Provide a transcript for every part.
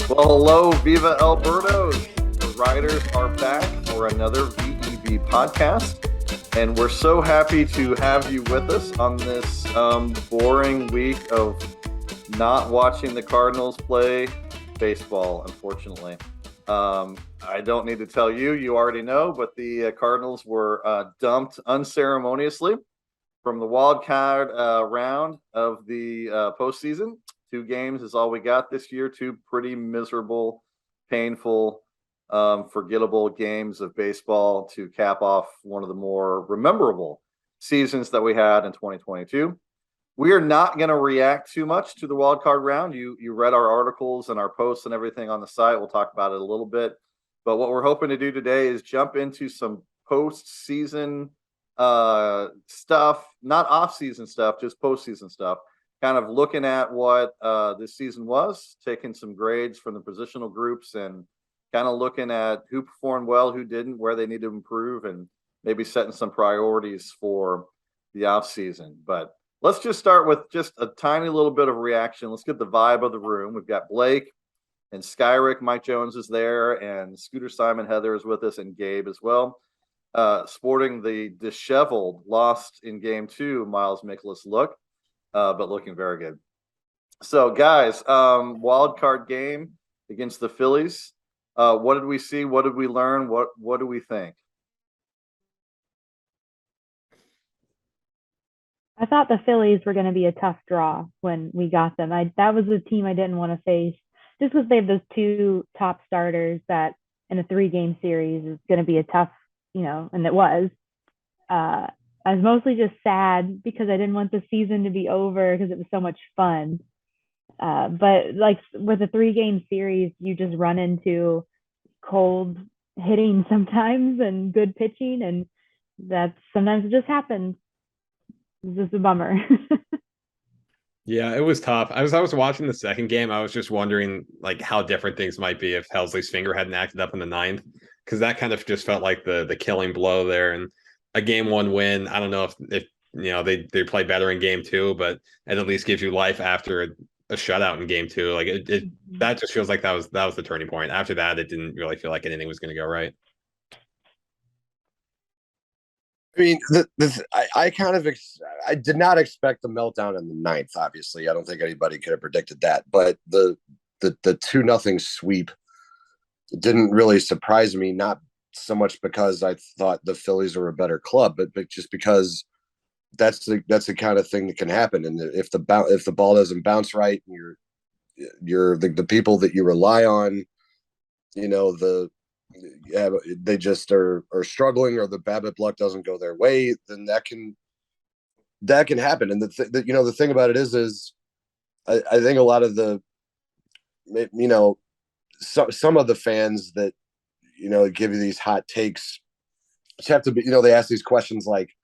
Well, hello, Viva El Birdos. The writers are back for another VEB podcast, and we're so happy to have you with us on this boring week of not watching the Cardinals play baseball, unfortunately. I don't need to tell you, you already know, but the Cardinals were dumped unceremoniously from the wild card round of the postseason. 2 games is all we got this year. 2 pretty miserable, painful, forgettable games of baseball to cap off one of the more memorable seasons that we had in 2022. We are not going to react too much to the wild card round. You read our articles and our posts and everything on the site. We'll talk about it a little bit. But what we're hoping to do today is jump into some postseason stuff, not off-season stuff, just postseason stuff. Kind of looking at what this season was, taking some grades from the positional groups and kind of looking at who performed well, who didn't, where they need to improve, and maybe setting some priorities for the offseason. But let's just start with just a tiny little bit of reaction. Let's get the vibe of the room. We've got Blake and Skyrick. Mike Jones is there, and Scooter Simon Heather is with us, and Gabe as well. Sporting the disheveled, lost in game 2, Miles Mikolas look. But looking very good. So, guys, wild card game against the Phillies. What did we see? What did we learn? What do we think? I thought the Phillies were going to be a tough draw when we got them. That was the team I didn't want to face, just because they have those 2 top starters that in a 3-game series is going to be a tough, and it was. I was mostly just sad because I didn't want the season to be over because it was so much fun. But like with a 3-game series, you just run into cold hitting sometimes and good pitching, and that sometimes it just happens. It's just a bummer. Yeah, it was tough. I was watching the second game. I was just wondering like how different things might be if Helsley's finger hadn't acted up in the 9th, because that kind of just felt like the killing blow there. And a game 1 win, I don't know if they play better in game 2, but it at least gives you life after a shutout in game 2. Like it that just feels like that was the turning point. After that, it didn't really feel like anything was going to go right. I mean, I did not expect the meltdown in the 9th. Obviously, I don't think anybody could have predicted that. But the 2-0 sweep didn't really surprise me. Not so much because I thought the Phillies were a better club, but just because that's the kind of thing that can happen. And if the ball doesn't bounce right, and you're the people that you rely on, they just are struggling, or the BABIP luck doesn't go their way, then that can happen. And the thing about it is I think a lot of the some of the fans that give you these hot takes just have to be, they ask these questions like,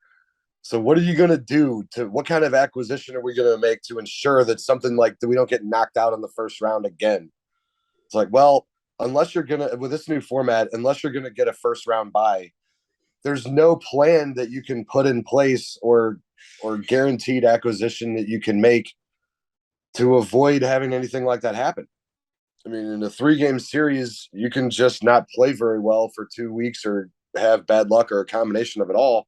so what are you going to do what kind of acquisition are we going to make to ensure that something like that we don't get knocked out in the first round again? It's like, well, unless you're going to, with this new format, unless you're going to get a first round bye, there's no plan that you can put in place or guaranteed acquisition that you can make to avoid having anything like that happen. I mean, in a 3-game series, you can just not play very well for 2 weeks or have bad luck or a combination of it all,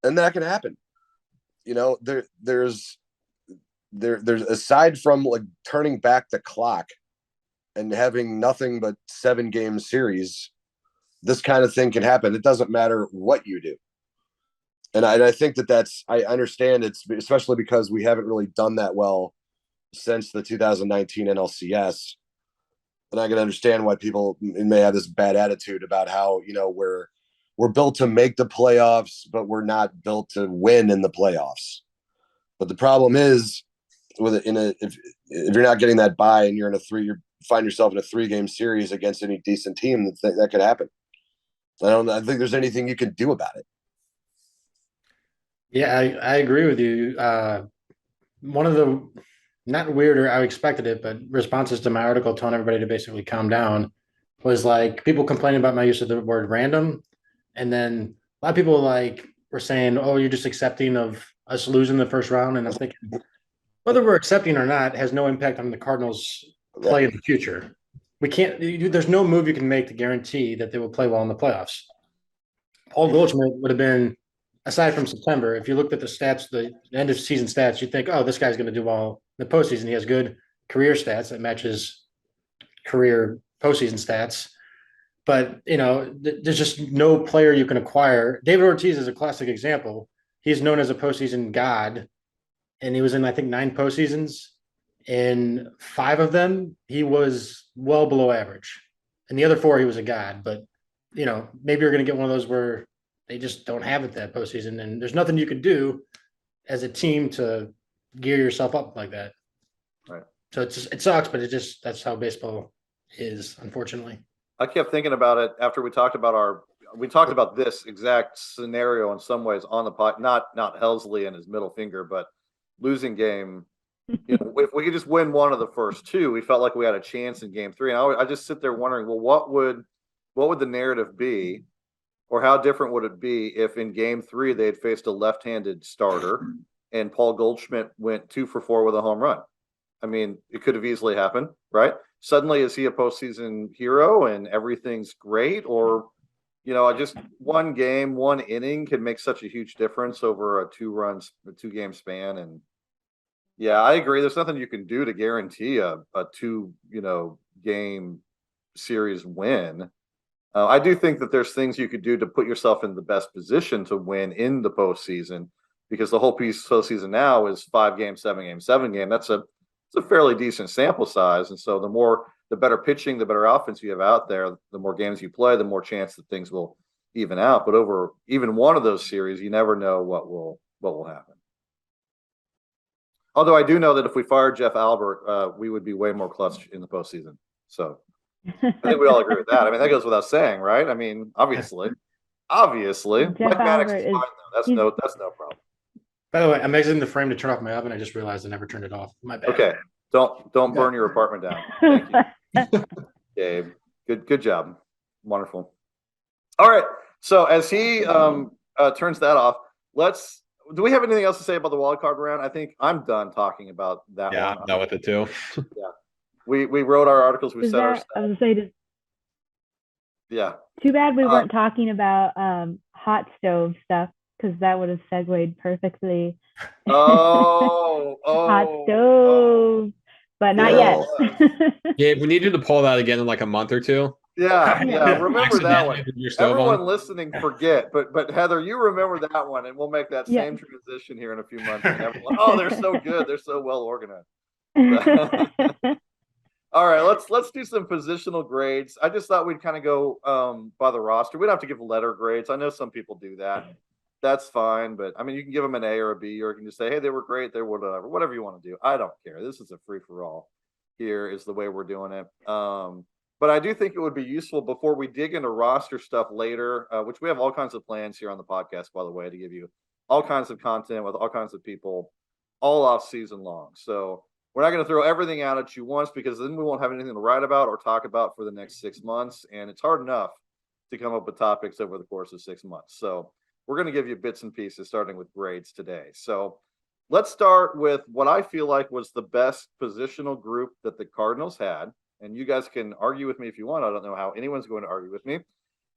and that can happen. There's aside from like turning back the clock and having nothing but 7-game series, this kind of thing can happen. It doesn't matter what you do. And I think I understand it's especially because we haven't really done that well since the 2019 NLCS. And I can understand why people may have this bad attitude about how, we're built to make the playoffs, but we're not built to win in the playoffs. But the problem is if you're not getting that bye and you find yourself in a 3-game series against any decent team, that could happen. I think there's anything you can do about it. Yeah, I agree with you. One of the not weirder, I expected it, but responses to my article telling everybody to basically calm down was like people complaining about my use of the word random. And then a lot of people were saying, oh, you're just accepting of us losing the first round. And I'm thinking, whether we're accepting or not has no impact on the Cardinals play in the future. we can't. There's no move you can make to guarantee that they will play well in the playoffs. Paul Goldschmidt would have been, aside from September, if you looked at the stats, the end of season stats, you'd think, oh, this guy's going to do well in the postseason. He has good career stats that matches career postseason stats. But, there's just no player you can acquire. David Ortiz is a classic example. He's known as a postseason god, and he was in, I think, 9 postseasons. In 5 of them, he was well below average. And the other 4, he was a god. But, maybe you're going to get one of those where they just don't have it that postseason. And there's nothing you could do as a team to gear yourself up like that. Right. So it sucks, but that's how baseball is, unfortunately. I kept thinking about it after we talked about this exact scenario in some ways on the pot, not Helsley and his middle finger, but losing game. If we could just win one of the first 2, we felt like we had a chance in game 3. And I just sit there wondering, well, what would the narrative be, or how different would it be if in game 3 they had faced a left-handed starter and Paul Goldschmidt went 2 for 4 with a home run? I mean, it could have easily happened, right? Suddenly, is he a postseason hero and everything's great? Or, just one game, one inning can make such a huge difference over a 2-game span. And yeah, I agree. There's nothing you can do to guarantee a 2, game series win. I do think that there's things you could do to put yourself in the best position to win in the postseason, because the whole postseason now is 5 games, 7 games, 7 game. It's a fairly decent sample size. And so the better pitching, the better offense you have out there, the more games you play, the more chance that things will even out. But over even one of those series, you never know what will happen. Although I do know that if we fired Jeff Albert, we would be way more clutch in the postseason. So I think we all agree with that. I mean, that goes without saying, right? I mean, obviously. Mike Maddox is fine, though. That's no problem. By the way, I'm exiting the frame to turn off my oven. I just realized I never turned it off. My bad. Okay. Don't burn your apartment down. Thank you. Gabe. Good job. Wonderful. All right. So as he turns that off, do we have anything else to say about the wild card round? I think I'm done talking about that one. Yeah, I'm done with it too. Yeah. We wrote our articles, we set our I was gonna say, yeah. Too bad we weren't talking about hot stove stuff, because that would have segued perfectly. Hot stove, but not yet. Gabe, we need you to pull that again in like a month or 2. Yeah. Remember that one. Everyone on. listening, forget. But Heather, you remember that one, and we'll make that same transition here in a few months. And everyone, they're so good. They're so well organized. All right, let's do some positional grades. I just thought we'd kind of go by the roster. We don't have to give letter grades. I know some people do that. That's fine, but I mean, you can give them an A or a B, or you can just say, hey, they were great, they were whatever you want to do. I don't care. This is a free for all. Here is the way we're doing it. But I do think it would be useful before we dig into roster stuff later, which we have all kinds of plans here on the podcast, by the way, to give you all kinds of content with all kinds of people all off season long. So we're not going to throw everything out at you once, because then we won't have anything to write about or talk about for the next 6 months. And it's hard enough to come up with topics over the course of 6 months. So we're going to give you bits and pieces, starting with grades today. So let's start with what I feel like was the best positional group that the Cardinals had. And you guys can argue with me if you want. I don't know how anyone's going to argue with me.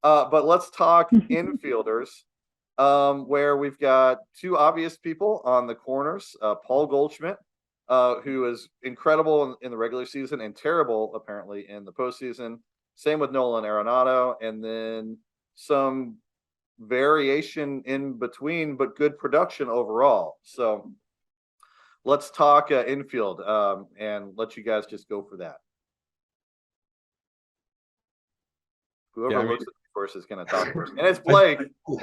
But let's talk infielders, where we've got 2 obvious people on the corners. Paul Goldschmidt, who is incredible in the regular season and terrible, apparently, in the postseason. Same with Nolan Arenado. And then some variation in between, but good production overall. So let's talk infield and let you guys just go for that. Whoever looks at me first is going to talk first, and it's Blake.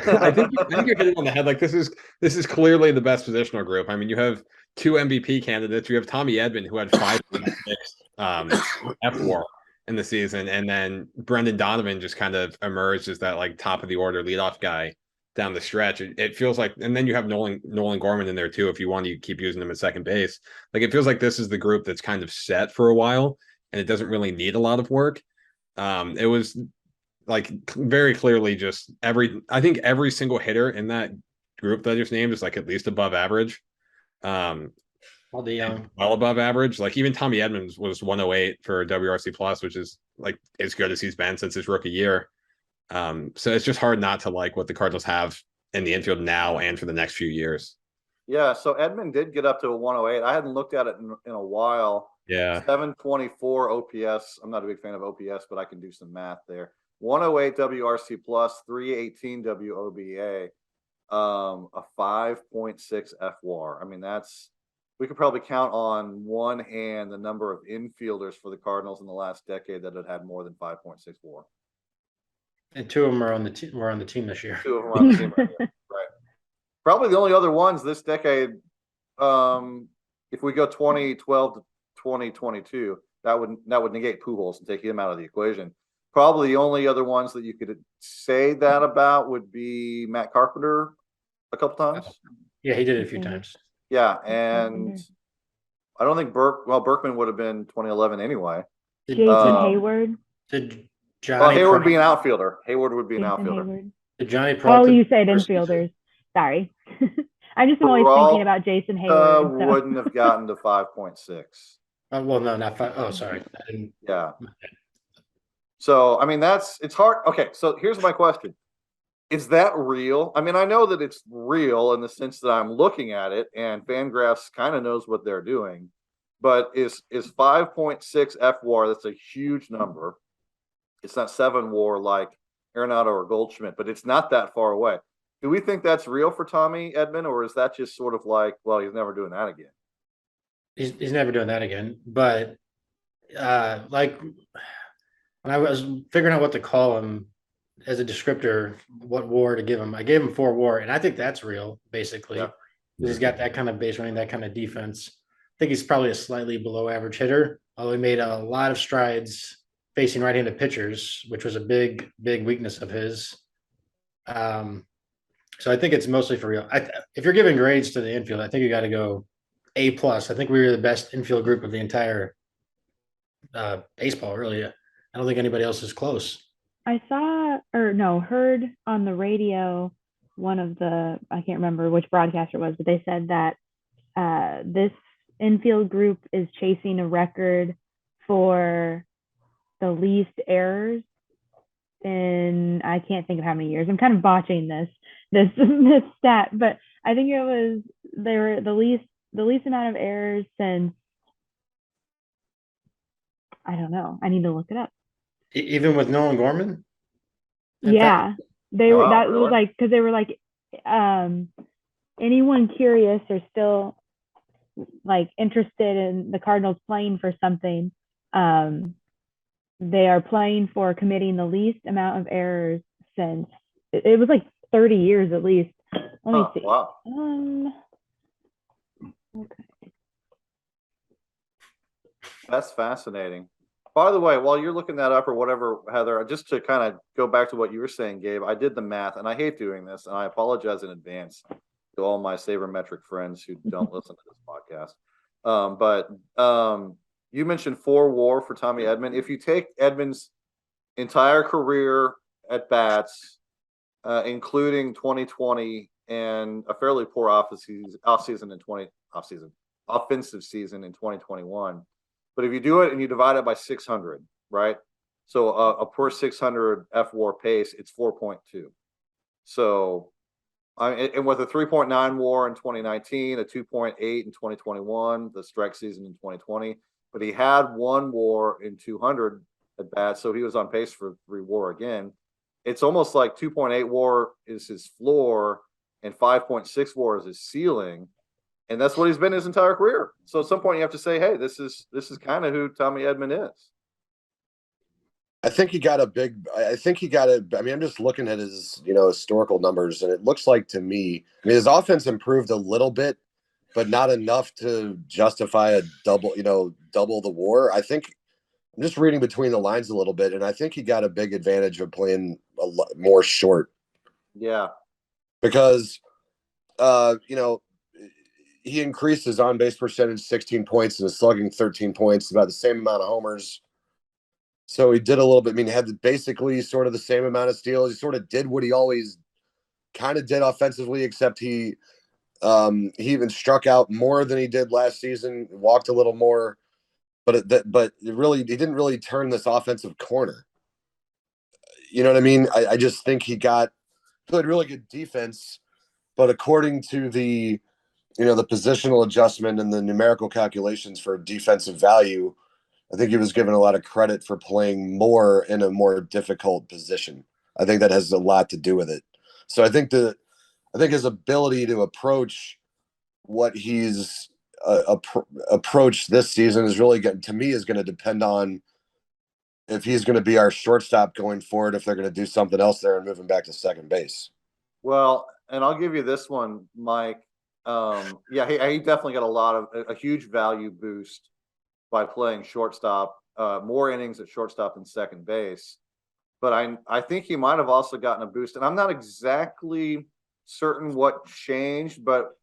I think you're hitting on the head. Like this is clearly the best positional group. I mean, you have 2 MVP candidates. You have Tommy Edmond, who had 5 F4 in the season, and then Brendan Donovan just kind of emerged as that like top of the order leadoff guy down the stretch. It feels like, and then you have Nolan Gorman in there too, if you want to keep using him at second base. Like it feels like this is the group that's kind of set for a while, and it doesn't really need a lot of work. It was like very clearly just I think every single hitter in that group that I just named is like at least above average. Wow, All the young. well above average. Like even Tommy Edmonds was 108 for WRC plus, which is like as good as he's been since his rookie year. So it's just hard not to like what the Cardinals have in the infield now and for the next few years. Yeah, so Edmond did get up to a 108. I hadn't looked at it in a while. Yeah. 724 OPS. I'm not a big fan of OPS, but I can do some math there. 108 WRC plus, 318 WOBA, a 5.6 FWAR. I mean, we could probably count on one hand the number of infielders for the Cardinals in the last decade that had more than 5.6 WAR. And two of them are on the team. Were on the team this year. Two of them are on the team right now. Right. Probably the only other ones this decade, if we go 2012 to 2022, that would negate Pujols and take him out of the equation. Probably the only other ones that you could say that about would be Matt Carpenter a couple times. Yeah, he did it a few times. Yeah, and I don't think Berkman would have been 2011 anyway. Jason Hayward. Did Johnny Hayward be an outfielder? Hayward would be an outfielder. Hayward. Did Johnny Oh, you said infielders. Sorry. I'm just always thinking about Jason Hayward. So. Wouldn't have gotten to 5.6. Well, no, not 5. Oh, sorry. Yeah. So, I mean, it's hard. Okay, so here's my question. Is that real? I mean, I know that it's real in the sense that I'm looking at it and Fangraphs kind of knows what they're doing. But is 5.6 FWAR, that's a huge number. It's not 7 WAR like Arenado or Goldschmidt, but it's not that far away. Do we think that's real for Tommy Edmond, or is that just sort of like, well, he's never doing that again? He's never doing that again. But like when I was figuring out what to call him as a descriptor, what WAR to give him, I gave him 4 WAR, and I think that's real, basically. Yeah. He's got that kind of base running, that kind of defense. I think he's probably a slightly below average hitter, although he made a lot of strides facing right-handed pitchers, which was a big weakness of his. So I think it's mostly for real. If you're giving grades to the infield, I think you got to go A+. I think we were the best infield group of the entire baseball, really. I don't think anybody else is close. I heard on the radio, one of the, I can't remember which broadcaster it was, but they said that this infield group is chasing a record for the least errors in, I can't think of how many years. I'm kind of botching this stat, but I think they were the least amount of errors since, I don't know. I need to look it up. Even with Nolan Gorman? Yeah. Was like, because they were like, anyone curious or still like interested in the Cardinals playing for something, they are playing for committing the least amount of errors since it was like 30 years at least. Let me see. Wow. Okay. That's fascinating. By the way, while you're looking that up or whatever, Heather, just to kind of go back to what you were saying, Gabe, I did the math, and I hate doing this, and I apologize in advance to all my sabermetric friends who don't listen to this podcast. But you mentioned 4 WAR for Tommy Edmond. If you take Edmond's entire career at bats, including 2020 and a fairly poor offensive season in 2021. But if you do it and you divide it by 600, right? So a per 600 FWAR pace, it's 4.2. So, and with a 3.9 WAR in 2019, a 2.8 in 2021, the strike season in 2020, but he had 1 WAR in 200 at bats, so he was on pace for 3 WAR again. It's almost like 2.8 WAR is his floor and 5.6 WAR is his ceiling. And that's what he's been his entire career. So at some point you have to say, hey, this is kind of who Tommy Edmond is. I think he got I mean, I'm just looking at his, historical numbers, and it looks like to me, I mean, his offense improved a little bit, but not enough to justify a double the WAR. I think I'm just reading between the lines a little bit, and I think he got a big advantage of playing a lot more short. Yeah. Because, he increased his on-base percentage 16 points and his slugging 13 points, about the same amount of homers. So he did a little bit. I mean, he had basically sort of the same amount of steals. He sort of did what he always kind of did offensively, except he He even struck out more than he did last season, walked a little more, but he didn't really turn this offensive corner. You know what I mean? I just think he played really good defense, but according to the positional adjustment and the numerical calculations for defensive value, I think he was given a lot of credit for playing more in a more difficult position. I think that has a lot to do with it. So I think his ability to approach what he's approached this season is really going to depend on if he's going to be our shortstop going forward, if they're going to do something else there and move him back to second base. Well, and I'll give you this one, Mike. Yeah, he definitely got a huge value boost by playing shortstop, more innings at shortstop than second base. But I think he might have also gotten a boost, and I'm not exactly certain what changed, but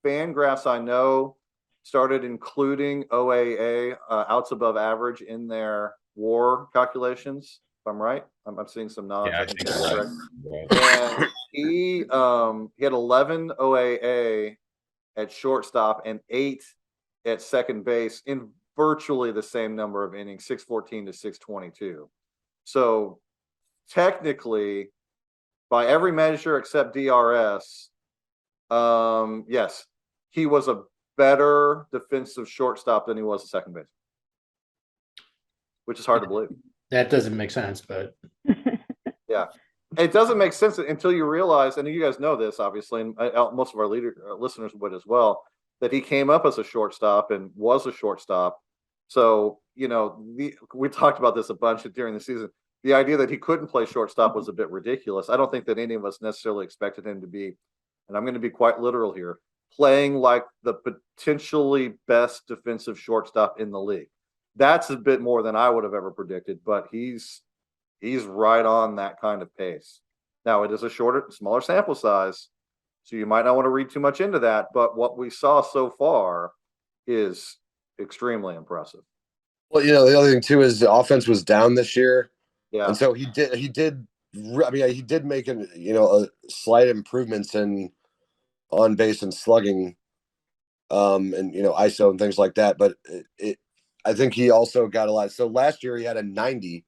Fangraphs I know started including OAA, outs above average, in their WAR calculations. If I'm right, I'm seeing some nods. Yeah, I think that's correct. And he had 11 OAA at shortstop and 8 at second base in virtually the same number of innings, 614 to 622. So technically, by every measure except DRS, yes, he was a better defensive shortstop than he was a second base, which is hard to believe. That doesn't make sense, but yeah, it doesn't make sense until you realize, and you guys know this, obviously, and most of our listeners would as well, that he came up as a shortstop and was a shortstop. So, we talked about this a bunch during the season. The idea that he couldn't play shortstop was a bit ridiculous. I don't think that any of us necessarily expected him to be, and I'm going to be quite literal here, playing like the potentially best defensive shortstop in the league. That's a bit more than I would have ever predicted, but he's right on that kind of pace. Now, it is a smaller sample size, so you might not want to read too much into that, but what we saw so far is extremely impressive. Well, the other thing too is the offense was down this year. Yeah. And so he did make a slight improvements in on base and slugging, and ISO and things like that. But I think he also got a lot. So last year he had a 90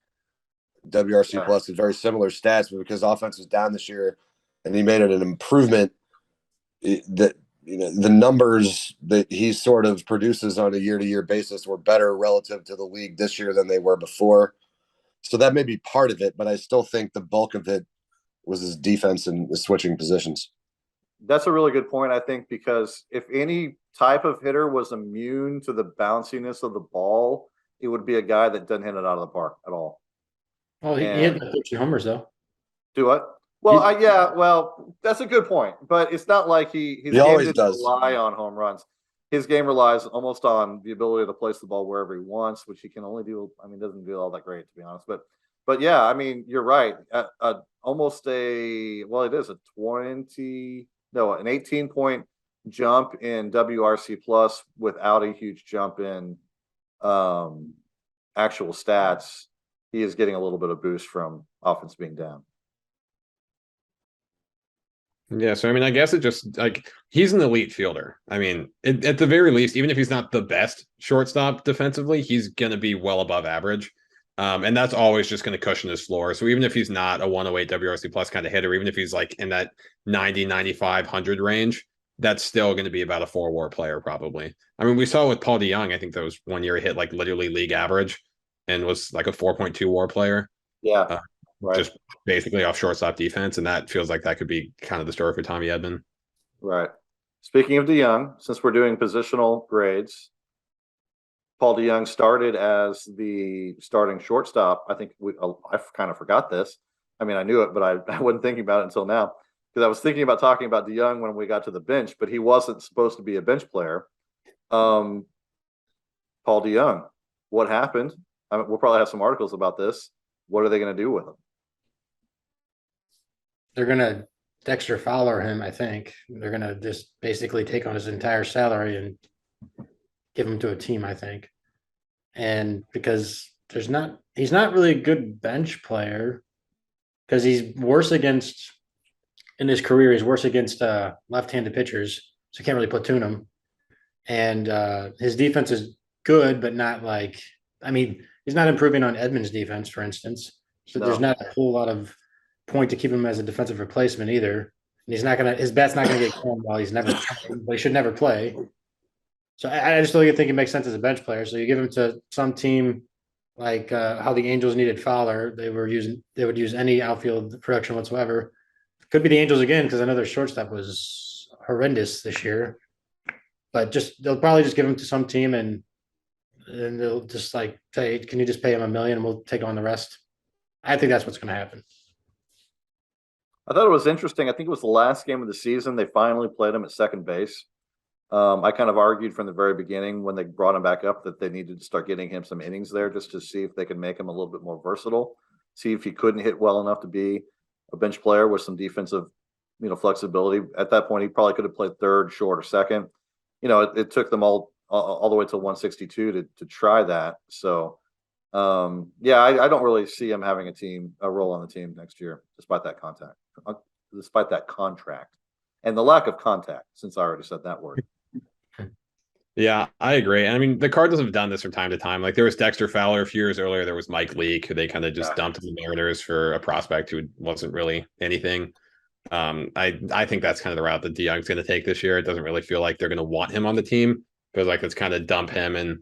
WRC plus, with very similar stats, but because offense was down this year and he made it an improvement, that the numbers that he sort of produces on a year-to-year basis were better relative to the league this year than they were before. So that may be part of it, but I still think the bulk of it was his defense and the switching positions. That's a really good point, I think, because if any type of hitter was immune to the bounciness of the ball, it would be a guy that doesn't hit it out of the park at all. Well, he had 13 homers, though. Do what? Well, well, that's a good point, but it's not like his game always didn't does rely on home runs. His game relies almost on the ability to place the ball wherever he wants, which he can only do. I mean, doesn't do all that great, to be honest. But yeah, I mean, you're right. Almost it is an 18-point jump in WRC plus without a huge jump in actual stats. He is getting a little bit of boost from offense being down. Yeah, so I mean, I guess it just he's an elite fielder. I mean, at the very least, even if he's not the best shortstop defensively, he's going to be well above average. And that's always just going to cushion his floor. So even if he's not a 108 WRC plus kind of hitter, even if he's like in that 90, 95, 100 range, that's still going to be about a 4 WAR player probably. I mean, we saw with Paul DeJong, I think that was one year he hit like literally league average and was like a 4.2 WAR player. Yeah. Right. Just basically off shortstop defense, and that feels like that could be kind of the story for Tommy Edmond. Right. Speaking of DeJong, since we're doing positional grades, Paul DeJong started as the starting shortstop. I think I kind of forgot this. I mean, I knew it, but I wasn't thinking about it until now, because I was thinking about talking about DeJong when we got to the bench, but he wasn't supposed to be a bench player. Paul DeJong, what happened? I mean, we'll probably have some articles about this. What are they going to do with him? They're going to Dexter Fowler him, I think. They're going to just basically take on his entire salary and give him to a team, I think. And because he's not really a good bench player, because he's worse against in his career. He's worse against left-handed pitchers, so you can't really platoon him. And his defense is good, but not like, I mean, he's not improving on Edmond's defense, for instance. So there's No. not a whole lot of point to keep him as a defensive replacement either. And his bat's not gonna get going while he's never playing, but he should never play. So I just don't think it makes sense as a bench player. So you give him to some team like how the Angels needed Fowler. They would use any outfield production whatsoever. Could be the Angels again, because I know their shortstop was horrendous this year. But they'll probably just give him to some team and they'll just like say, can you just pay him $1 million and we'll take on the rest? I think that's what's going to happen. I thought it was interesting. I think it was the last game of the season. They finally played him at second base. I kind of argued from the very beginning when they brought him back up that they needed to start getting him some innings there just to see if they could make him a little bit more versatile, see if he couldn't hit well enough to be a bench player with some defensive, flexibility. At that point, he probably could have played third, short, or second. It took them all the way to 162 to try that. So, I don't really see him having a role on the team next year, despite that contract, and the lack of contact. Since I already said that word. Yeah, I agree. I mean, the Cardinals have done this from time to time. Like there was Dexter Fowler a few years earlier. There was Mike Leake, who they kind of just dumped in the Mariners for a prospect who wasn't really anything. I think that's kind of the route that DeYoung's going to take this year. It doesn't really feel like they're going to want him on the team. Feels like it's kind of dump him and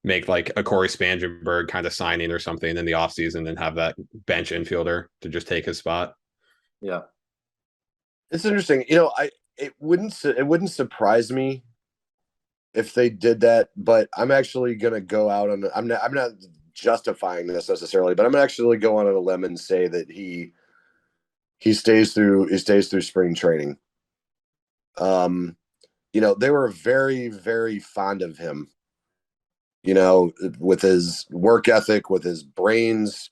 make like a Corey Spangenberg kind of signing or something in the offseason and have that bench infielder to just take his spot. Yeah, it's interesting. It wouldn't surprise me if they did that, but I'm actually gonna go out on. I'm not justifying this necessarily, but I'm actually go on a limb and say that he stays through spring training. They were very, very fond of him. With his work ethic, with his brains,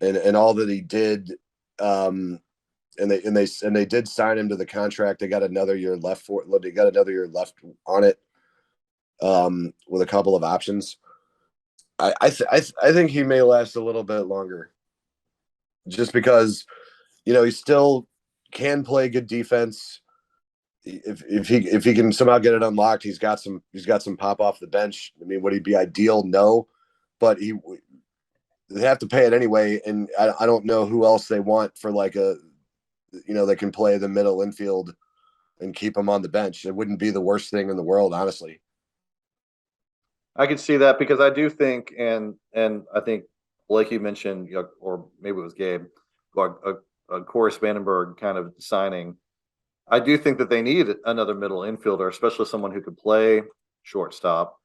and all that he did. And they did sign him to the contract. They got another year left on it. With a couple of options. I think he may last a little bit longer, just because he still can play good defense. If he can somehow get it unlocked, he's got some pop off the bench. I mean, would he be ideal? No, but they have to pay it anyway, and I don't know who else they want for like they can play the middle infield and keep him on the bench. It wouldn't be the worst thing in the world, honestly. I could see that because I do think, and I think, like you mentioned, or maybe it was Gabe, a Corey Spangenberg kind of signing. I do think that they need another middle infielder, especially someone who could play shortstop.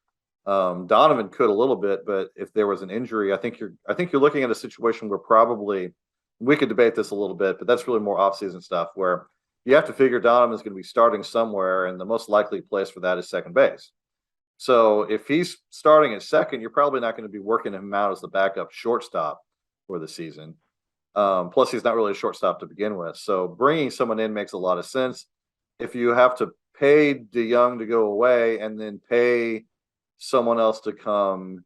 Donovan could a little bit, but if there was an injury, I think you're looking at a situation where probably we could debate this a little bit, but that's really more offseason stuff where you have to figure Donovan's going to be starting somewhere, and the most likely place for that is second base. So if he's starting at second, you're probably not going to be working him out as the backup shortstop for the season. Plus, he's not really a shortstop to begin with. So bringing someone in makes a lot of sense. If you have to pay DeYoung to go away and then pay someone else to come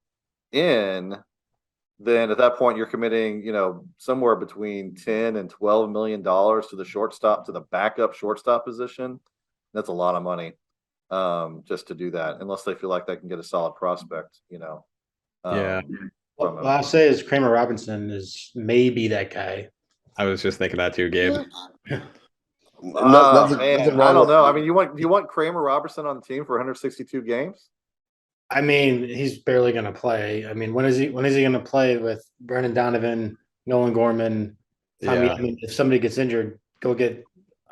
in, then at that point you're committing, somewhere between $10 and $12 million to the backup shortstop position. That's a lot of money. Just to do that, unless they feel like they can get a solid prospect, Yeah. What I'll say is Kramer Robinson is maybe that guy. I was just thinking that too, Gabe. Man, I don't know. I mean, you want Kramer Robinson on the team for 162 games? I mean, he's barely going to play. I mean, when is he going to play with Brendan Donovan, Nolan Gorman? Yeah. I mean, if somebody gets injured, go get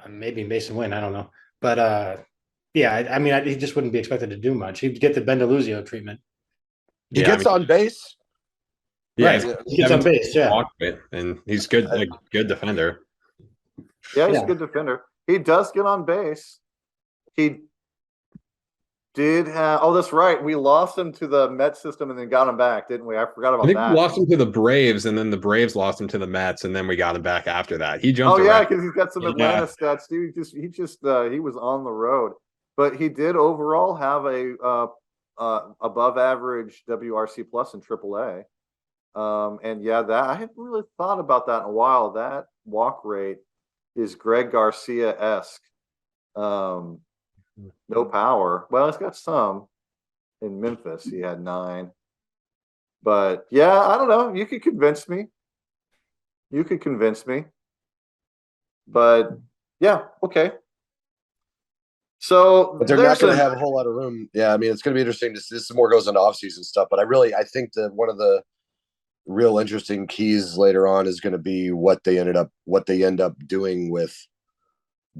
maybe Mason Wynn. I don't know, but I mean, he just wouldn't be expected to do much. He'd get the Bendoluzio treatment. He gets on base. Yeah, right. He gets on base. Yeah, and he's good, a good defender. Yeah, he's a good defender. He does get on base. He did have. Oh, that's right. We lost him to the Mets system and then got him back, didn't we? I forgot about that. We lost him to the Braves, and then the Braves lost him to the Mets, and then we got him back after that. He jumped. Oh yeah, because he's got some Atlanta stats too. He was on the road. But he did overall have a above average WRC plus in AAA. That I haven't really thought about that in a while. That walk rate is Greg Garcia-esque. No power. Well, he's got some in Memphis. He had 9. But yeah, I don't know. You could convince me. But yeah, okay. So, but they're not going to have a whole lot of room. Yeah, I mean, it's going to be interesting to see. This more goes into offseason stuff, but I think that one of the real interesting keys later on is going to be what they end up doing with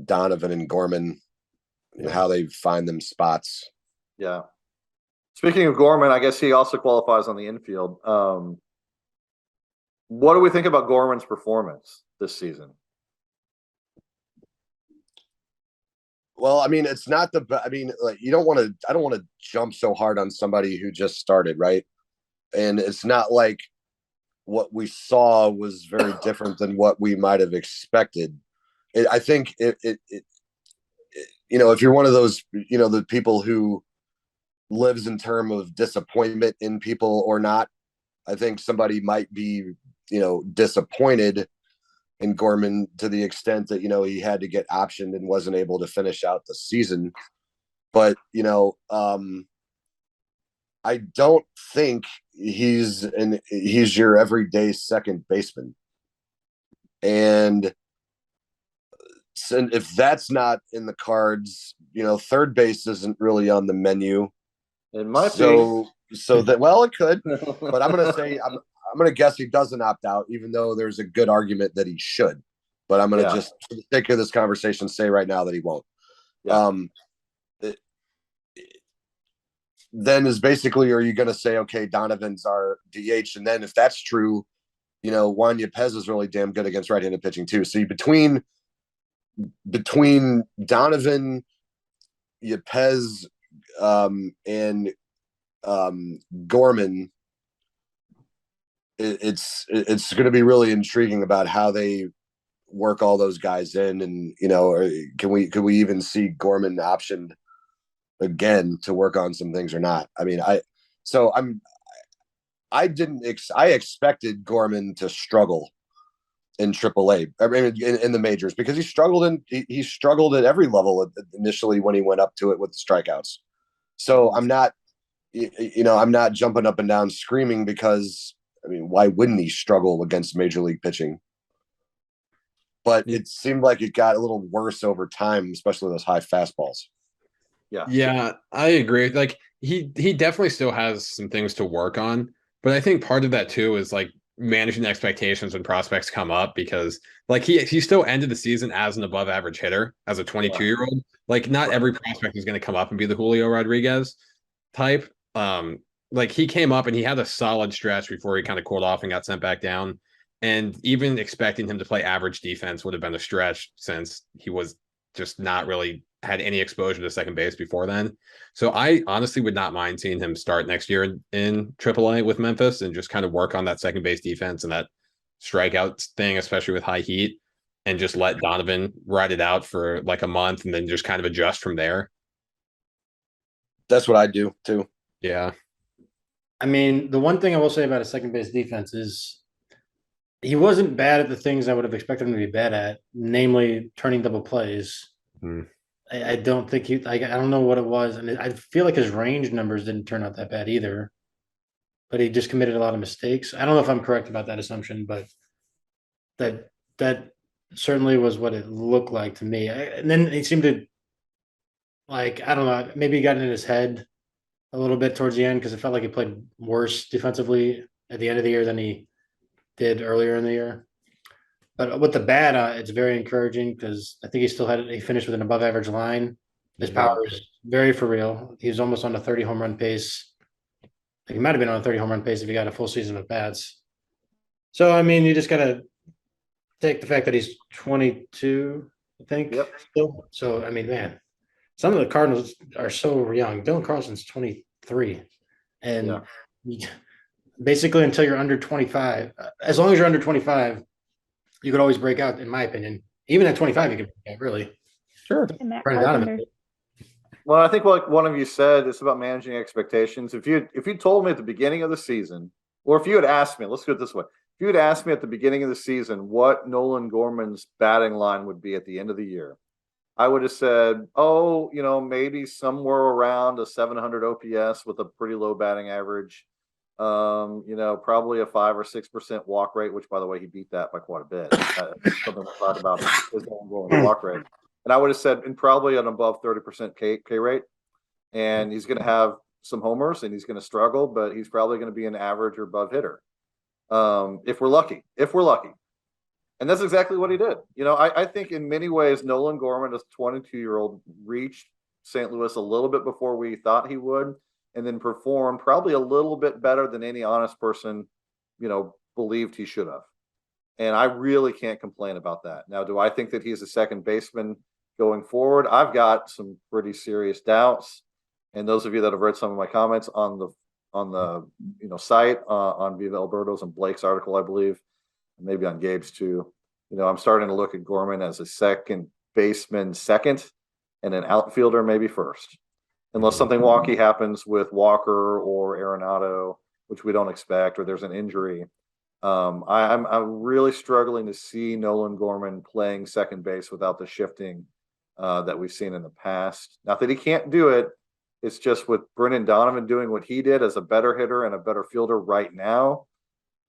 Donovan and Gorman and how they find them spots. Yeah. Speaking of Gorman, I guess he also qualifies on the infield. What do we think about Gorman's performance this season? Well, I mean, it's not like I don't want to jump so hard on somebody who just started, right? And it's not like what we saw was very different than what we might have expected. I think if you're one of those, the people who lives in terms of disappointment in people or not, I think somebody might be, disappointed in Gorman to the extent that, he had to get optioned and wasn't able to finish out the season. But, I don't think he's your everyday second baseman. And if that's not in the cards, third base isn't really on the menu. It might be. So that, well, it could, but I'm going to say, I'm going to guess he doesn't opt out, even though there's a good argument that he should. But I'm going to just, for the sake of this conversation, say right now that he won't. Yeah. Then is basically, are you going to say, okay, Donovan's our DH? And then if that's true, Juan Yepez is really damn good against right-handed pitching too. So between Donovan, Yepez, and Gorman, it's going to be really intriguing about how they work all those guys in, and could we even see Gorman optioned again to work on some things or not? I mean, I expected Gorman to struggle in AAA. I mean, in the majors, because he struggled at every level initially when he went up to it with the strikeouts. So I'm not jumping up and down screaming, because I mean, why wouldn't he struggle against major league pitching? But it seemed like it got a little worse over time, especially those high fastballs. Yeah, I agree. Like he definitely still has some things to work on, but I think part of that too is like managing expectations when prospects come up, because like he still ended the season as an above average hitter as a 22-year-old. Like not every prospect is going to come up and be the Julio Rodriguez type. Like he came up and he had a solid stretch before he kind of cooled off and got sent back down. And even expecting him to play average defense would have been a stretch, since he was just not really had any exposure to second base before then. So I honestly would not mind seeing him start next year in AAA with Memphis and just kind of work on that second base defense and that strikeout thing, especially with high heat, and just let Donovan ride it out for like a month and then just kind of adjust from there. That's what I do too. Yeah. I mean, the one thing I will say about a second base defense is he wasn't bad at the things I would have expected him to be bad at, namely turning double plays. I don't think I don't know what it was. And I feel like his range numbers didn't turn out that bad either, but he just committed a lot of mistakes. I don't know if I'm correct about that assumption, but that certainly was what it looked like to me. And then he seemed to, like, I don't know, maybe he got in his head a little bit towards the end, because it felt like he played worse defensively at the end of the year than he did earlier in the year. But with the bat, it's very encouraging, because I think he finished with an above average line. His power is very for real. He was almost on a 30 home run pace. He might have been on a 30 home run pace if he got a full season of bats. So, I mean, you just got to take the fact that he's 22, I think. Yep. Still. So, I mean, man, some of the Cardinals are so young. Dylan Carlson's 23. And basically until you're under 25, as long as you're under 25, you could always break out, in my opinion. Even at 25, you could break out, really. Sure. Well, I think like one of you said, it's about managing expectations. If you told me at the beginning of the season, or if you had asked me, let's do it this way. if you'd asked me at the beginning of the season what Nolan Gorman's batting line would be at the end of the year, I would have said, oh, maybe somewhere around a 700 OPS with a pretty low batting average. Probably a 5 or 6% walk rate, which, by the way, he beat that by quite a bit. Something we'll talk about is Nolan walk rate. And I would have said, and probably an above 30% K rate. And he's going to have some homers and he's going to struggle, but he's probably going to be an average or above hitter. If we're lucky. And that's exactly what he did. I think in many ways, Nolan Gorman, this 22-year-old, reached St. Louis a little bit before we thought he would, and then performed probably a little bit better than any honest person, believed he should have. And I really can't complain about that. Now, do I think that he's a second baseman going forward? I've got some pretty serious doubts. And those of you that have read some of my comments on the site, on Viva Birdos and Blake's article, I believe, maybe on Gabe's too. I'm starting to look at Gorman as a second baseman second and an outfielder maybe first. Unless something wonky happens with Walker or Arenado, which we don't expect, or there's an injury. I'm really struggling to see Nolan Gorman playing second base without the shifting that we've seen in the past. Not that he can't do it. It's just with Brendan Donovan doing what he did as a better hitter and a better fielder right now.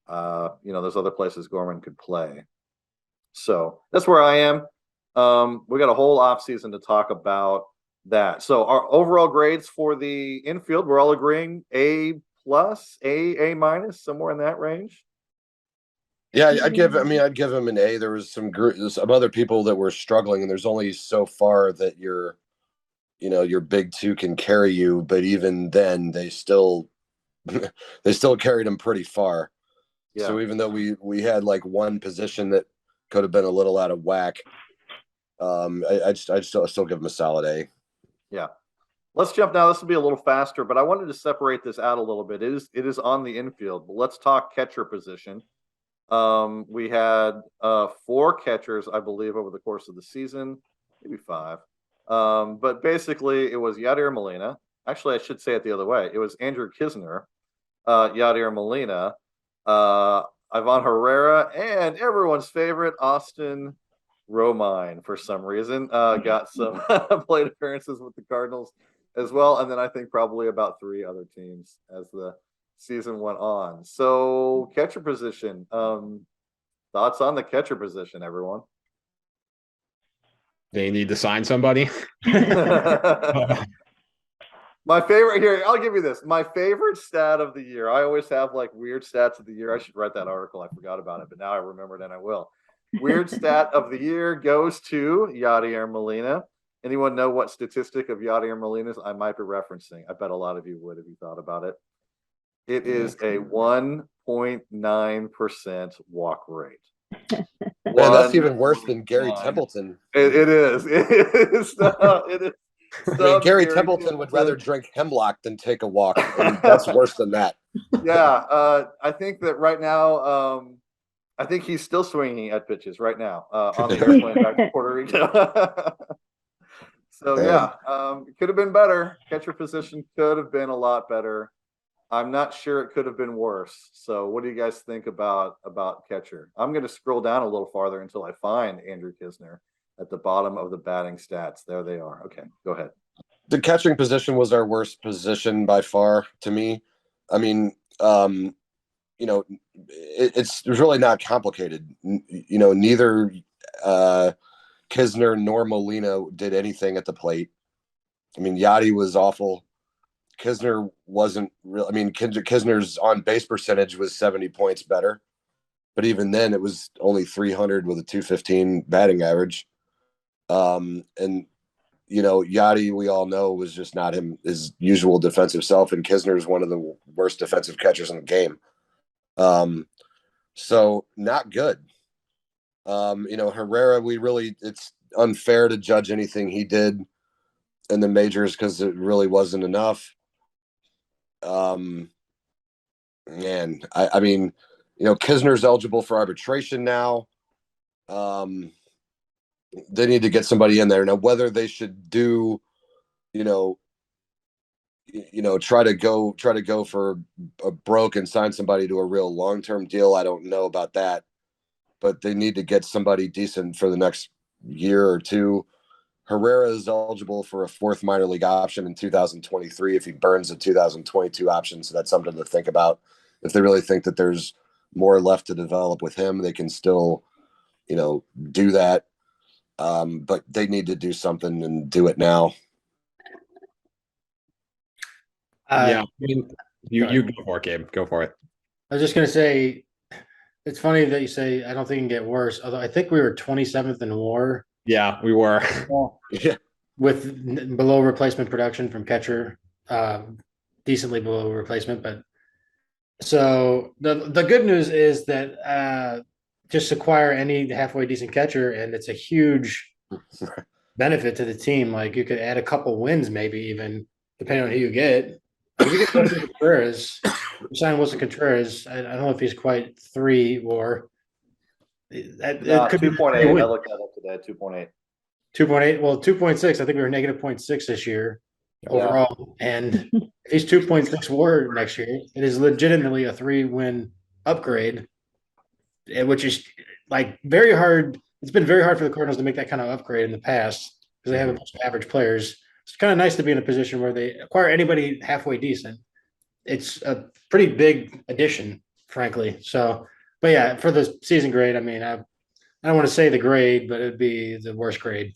There's other places Gorman could play. So that's where I am. We got a whole offseason to talk about that. So our overall grades for the infield, we're all agreeing A+, A minus, somewhere in that range. Yeah, I'd give him an A. There was some other people that were struggling, and there's only so far that your big two can carry you, but even then they still carried him pretty far. Yeah. So even though we had like one position that could have been a little out of whack, I'd still give him a solid A. Yeah. Let's jump now. This will be a little faster, but I wanted to separate this out a little bit. It is on the infield, but let's talk catcher position. We had 4 catchers, I believe, over the course of the season, maybe 5. But basically, it was Yadier Molina. Actually, I should say it the other way. It was Andrew Knizner, Yadier Molina, Ivan Herrera, and everyone's favorite, Austin Romine, for some reason. Got some plate appearances with the Cardinals as well. And then I think probably about 3 other teams as the season went on. So catcher position. Thoughts on the catcher position, everyone? They need to sign somebody. My favorite here, I'll give you this. My favorite stat of the year. I always have like weird stats of the year. I should write that article. I forgot about it, but now I remembered and I will. Weird stat of the year goes to Yadier Molina. Anyone know what statistic of Yadier Molina's I might be referencing? I bet a lot of you would if you thought about it. It is a 1.9% walk rate. Man, that's even worse than Gary Templeton. It is. It is. Gary Templeton would rather drink hemlock than take a walk, and that's worse than that. Yeah, I think that right now, I think he's still swinging at pitches right now on the airplane back to Puerto Rico. So yeah, it could have been better. Catcher position could have been a lot better. I'm not sure it could have been worse. So what do you guys think about catcher? I'm going to scroll down a little farther until I find Andrew Knizner at the bottom of the batting stats. There they are. Okay, go ahead. The catching position was our worst position by far to me. I mean, it's really not complicated. Neither Knizner nor Molina did anything at the plate. I mean, Yadi was awful. Knizner wasn't real. I mean, Knizner's on base percentage was 70 points better, but even then it was only 300 with a 215 batting average. Yadi, we all know, was just not his usual defensive self, and Knizner is one of the worst defensive catchers in the game. So not good. Herrera, it's unfair to judge anything he did in the majors because it really wasn't enough. Knizner's eligible for arbitration now. They need to get somebody in there now. Whether they should do, try to go for a broke and sign somebody to a real long-term deal. I don't know about that, but they need to get somebody decent for the next year or two. Herrera is eligible for a fourth minor league option in 2023 if he burns a 2022 option. So that's something to think about. If they really think that there's more left to develop with him, they can still, do that. But they need to do something and do it now. Yeah, I mean, you go for it, Gabe. Go for it. I was just gonna say, it's funny that you say I don't think it can get worse. Although I think we were 27th in WAR. Yeah, we were. Yeah. With below replacement production from catcher, decently below replacement. But so the good news is that just acquire any halfway decent catcher, and it's a huge benefit to the team. Like you could add a couple wins, maybe even depending on who you get. If you get Wilson Contreras, sign Wilson Contreras. I don't know if he's quite 3 or it could be 2.8. I looked that up today. 2.8. 2.8. Well, 2.6. I think we were negative 0.6 this year overall. And if he's 2.6 WAR next year, it is legitimately a 3-win upgrade, which is like very hard. It's been very hard for the Cardinals to make that kind of upgrade in the past because they have a bunch of average players. It's kind of nice to be in a position where they acquire anybody halfway decent. It's a pretty big addition, frankly. So, but yeah, for the season grade, I mean, I don't want to say the grade, but it'd be the worst grade.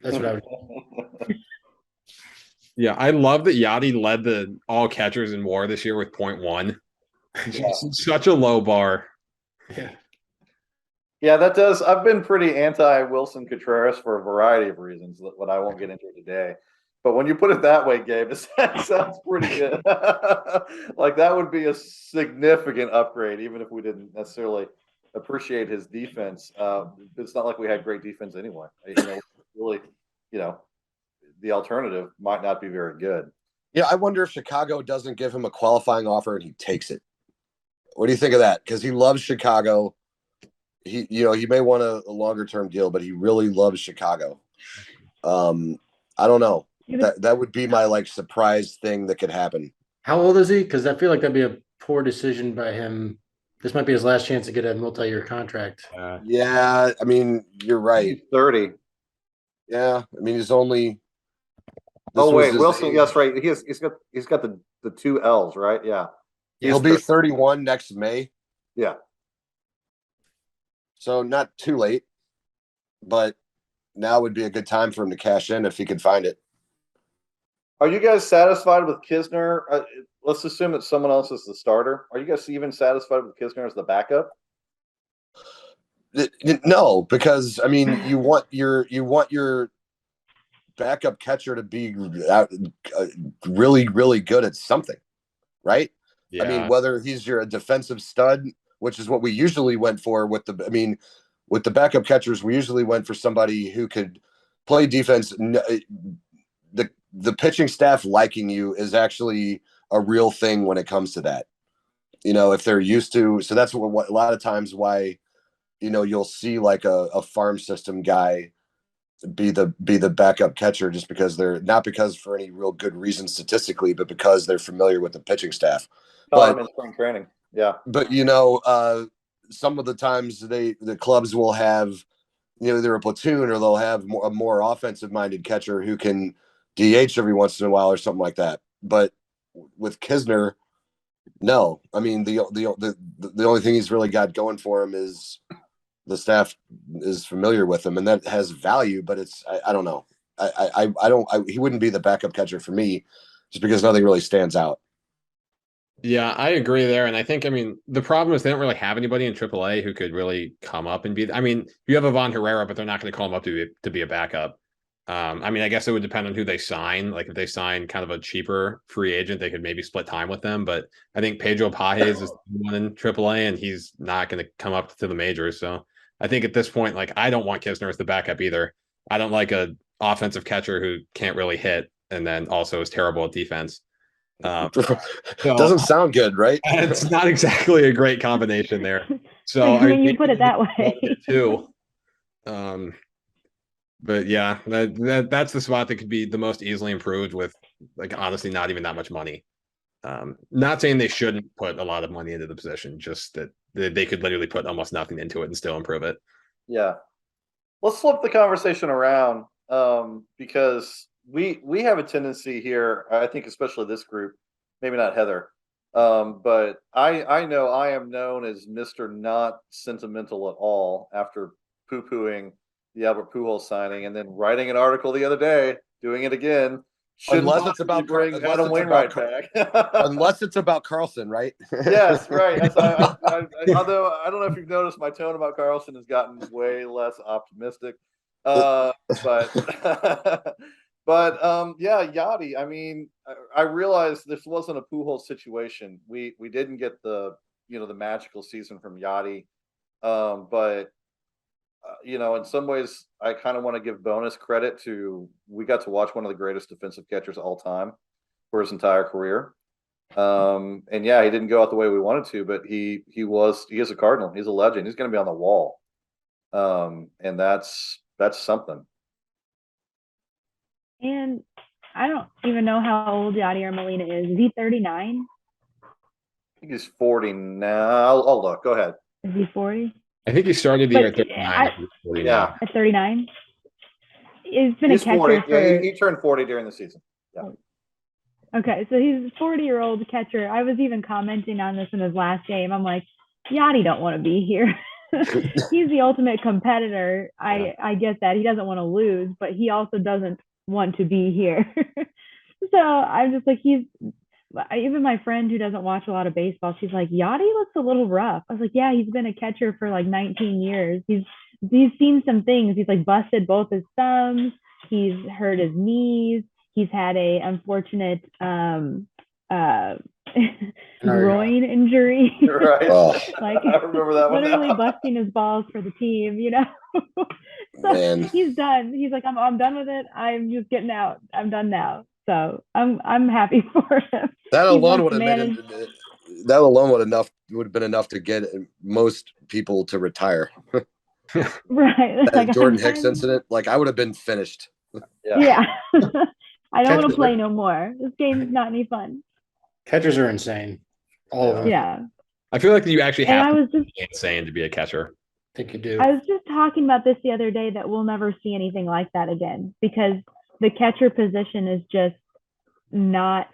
That's what I would do. Yeah, I love that Yadi led the all catchers in WAR this year with 0.1. Such a low bar. Yeah, that does. I've been pretty anti Wilson Contreras for a variety of reasons that I won't get into today. But when you put it that way, Gabe, that sounds pretty good. Like that would be a significant upgrade, even if we didn't necessarily appreciate his defense. It's not like we had great defense anyway. Really, the alternative might not be very good. Yeah, I wonder if Chicago doesn't give him a qualifying offer and he takes it. What do you think of that? Because he loves Chicago. He may want a longer term deal, but he really loves Chicago. I don't know. That would be my surprise thing that could happen. How old is he? Because I feel like that'd be a poor decision by him. This might be his last chance to get a multi-year contract. Yeah, I mean, you're right. He's 30. Yeah, I mean, he's only. Oh wait, Wilson. Yes, right. He's got the 2 L's, right? Yeah. He'll be 31 next May. Yeah. So not too late, but now would be a good time for him to cash in if he could find it. Are you guys satisfied with Kisner? Let's assume that someone else is the starter. Are you guys even satisfied with Kisner as the backup? No, because I mean, you want your backup catcher to be really, really good at something, right? Yeah. I mean, whether he's a defensive stud, which is what we usually went for with the backup catchers, we usually went for somebody who could play defense. The pitching staff liking you is actually a real thing when it comes to that. If they're used to, so that's what a lot of times why, you'll see like a farm system guy be the backup catcher just because they're not because for any real good reason statistically, but because they're familiar with the pitching staff. But in spring training. Yeah. But some of the times the clubs will have either a platoon or they'll have a more offensive minded catcher who can DH every once in a while or something like that. But with Kisner, no. I mean the only thing he's really got going for him is the staff is familiar with him, and that has value. But I don't know. He wouldn't be the backup catcher for me just because nothing really stands out. Yeah, I agree there. And I think, the problem is they don't really have anybody in AAA who could really come up and be, you have Ivan Herrera, but they're not going to call him up to be a backup. I guess it would depend on who they sign. Like if they sign kind of a cheaper free agent, they could maybe split time with them. But I think Pedro Pages is one in AAA and he's not going to come up to the majors. So I think at this point, I don't want Kisner as the backup either. I don't like a offensive catcher who can't really hit and then also is terrible at defense. Doesn't sound good, right? It's not exactly a great combination there. So you put it that way too. But yeah, that's the spot that could be the most easily improved with like honestly not even that much money. Not saying they shouldn't put a lot of money into the position, just that they could literally put almost nothing into it and still improve it. Yeah. Let's flip the conversation around because we have a tendency here, I think especially this group, maybe not Heather, but I know I am known as Mr. Not Sentimental at all after poo-pooing the Albert Pujols signing and then writing an article the other day, doing it again. Unless it's about bring unless Adam it's Wainwright about back. unless it's about Carlson, right? Yes, right. Although I don't know if you've noticed, my tone about Carlson has gotten way less optimistic. But yeah, Yachty. I mean, I realized this wasn't a Pujols situation. We didn't get the the magical season from Yachty, but in some ways, I kind of want to give bonus credit to we got to watch one of the greatest defensive catchers of all time for his entire career. And yeah, he didn't go out the way we wanted to, but he is a Cardinal. He's a legend. He's going to be on the wall. And that's something. And I don't even know how old Yadier Molina is. Is he 39? I think he's 40 now. I'll look. Go ahead. Is he 40? I think he started the year at 39. Yeah. At 39? He's been He's a catcher 40. for... Yeah, he turned 40 during the season. Yeah. Okay, so he's a 40-year-old catcher. I was even commenting on this in his last game. I'm like, Yachty don't want to be here. He's the ultimate competitor. I get that. He doesn't want to lose, but he also doesn't want to be here. So I'm just like, even my friend who doesn't watch a lot of baseball, she's like, Yachty looks a little rough. I was like, yeah, he's been a catcher for like 19 years. He's seen some things. He's like busted both his thumbs. He's hurt his knees. He's had a unfortunate groin injury. Right. Like I remember that one. Literally busting his balls for the team, So Man. he's done. He's like, I'm done with it. I'm just getting out. I'm done now. So I'm happy for him. That alone would have been enough to get most people to retire. Right. That Jordan Hicks incident, like I would have been finished. Yeah. I don't want to play no more. This game's not any fun. Catchers are insane. All of them. Yeah. I feel like you actually have to be insane to be a catcher. I think you do. I was just talking about this the other day that we'll never see anything like that again because the catcher position is just not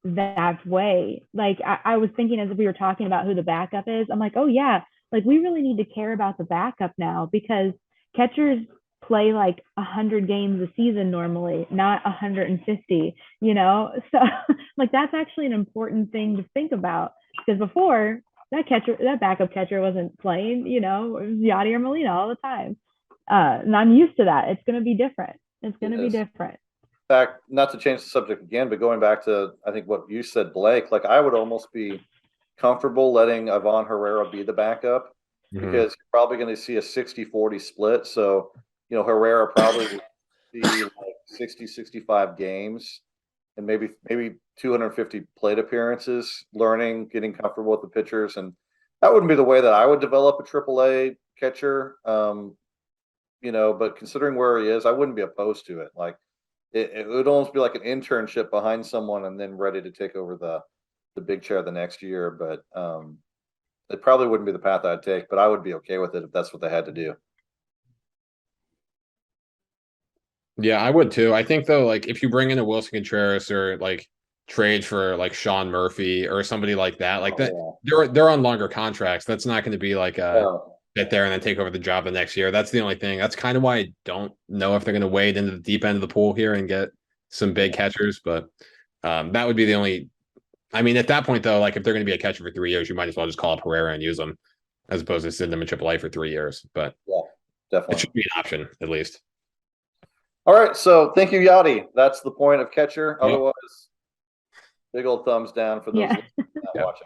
that way. Like I was thinking as we were talking about who the backup is, I'm like, oh yeah, like we really need to care about the backup now because catchers play like 100 games a season normally, not 150, So like that's actually an important thing to think about because before that backup catcher wasn't playing, it was Yadier Molina all the time. And I'm used to that. It's going to be different. It's going to be different. In fact, not to change the subject again, but going back to, I think what you said, Blake, like I would almost be comfortable letting Ivan Herrera be the backup because you're probably going to see a 60-40 split. So, Herrera probably would see like 60, 65 games and maybe 250 plate appearances, learning, getting comfortable with the pitchers. And that wouldn't be the way that I would develop a AAA catcher. But considering where he is, I wouldn't be opposed to it. Like it would almost be like an internship behind someone and then ready to take over the big chair the next year. But it probably wouldn't be the path I'd take, but I would be okay with it if that's what they had to do. Yeah, I would too. I think though, like if you bring in a Wilson Contreras or like trade for like Sean Murphy or somebody like that, they're on longer contracts. That's not going to be like get there and then take over the job the next year. That's the only thing. That's kind of why I don't know if they're going to wade into the deep end of the pool here and get some big catchers. But that would be the only. I mean, at that point though, like if they're going to be a catcher for 3 years, you might as well just call up Herrera and use them as opposed to sitting them in AAA for 3 years. But yeah, definitely, it should be an option at least. All right, so thank you, Yachty. That's the point of catcher. Yep. Otherwise, big old thumbs down for those not watching.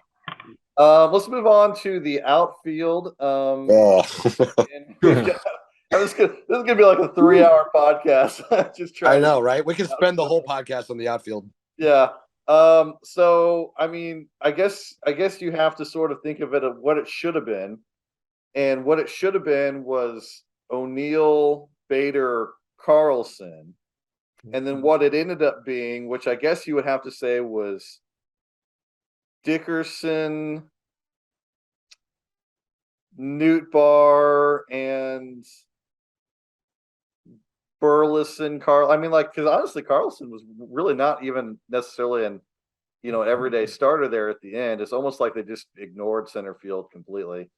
Let's move on to the outfield. This is gonna be like a 3-hour podcast. Just try. I know, right? We can spend the whole podcast on the outfield. Yeah. So I mean, I guess you have to sort of think of it of what it should have been, and what it should have been was O'Neill, Bader, Carlson, And then what it ended up being, which I guess you would have to say was Dickerson, Nootbaar, and Burleson, I mean, like, because honestly, Carlson was really not even necessarily an everyday starter there at the end. It's almost like they just ignored center field completely.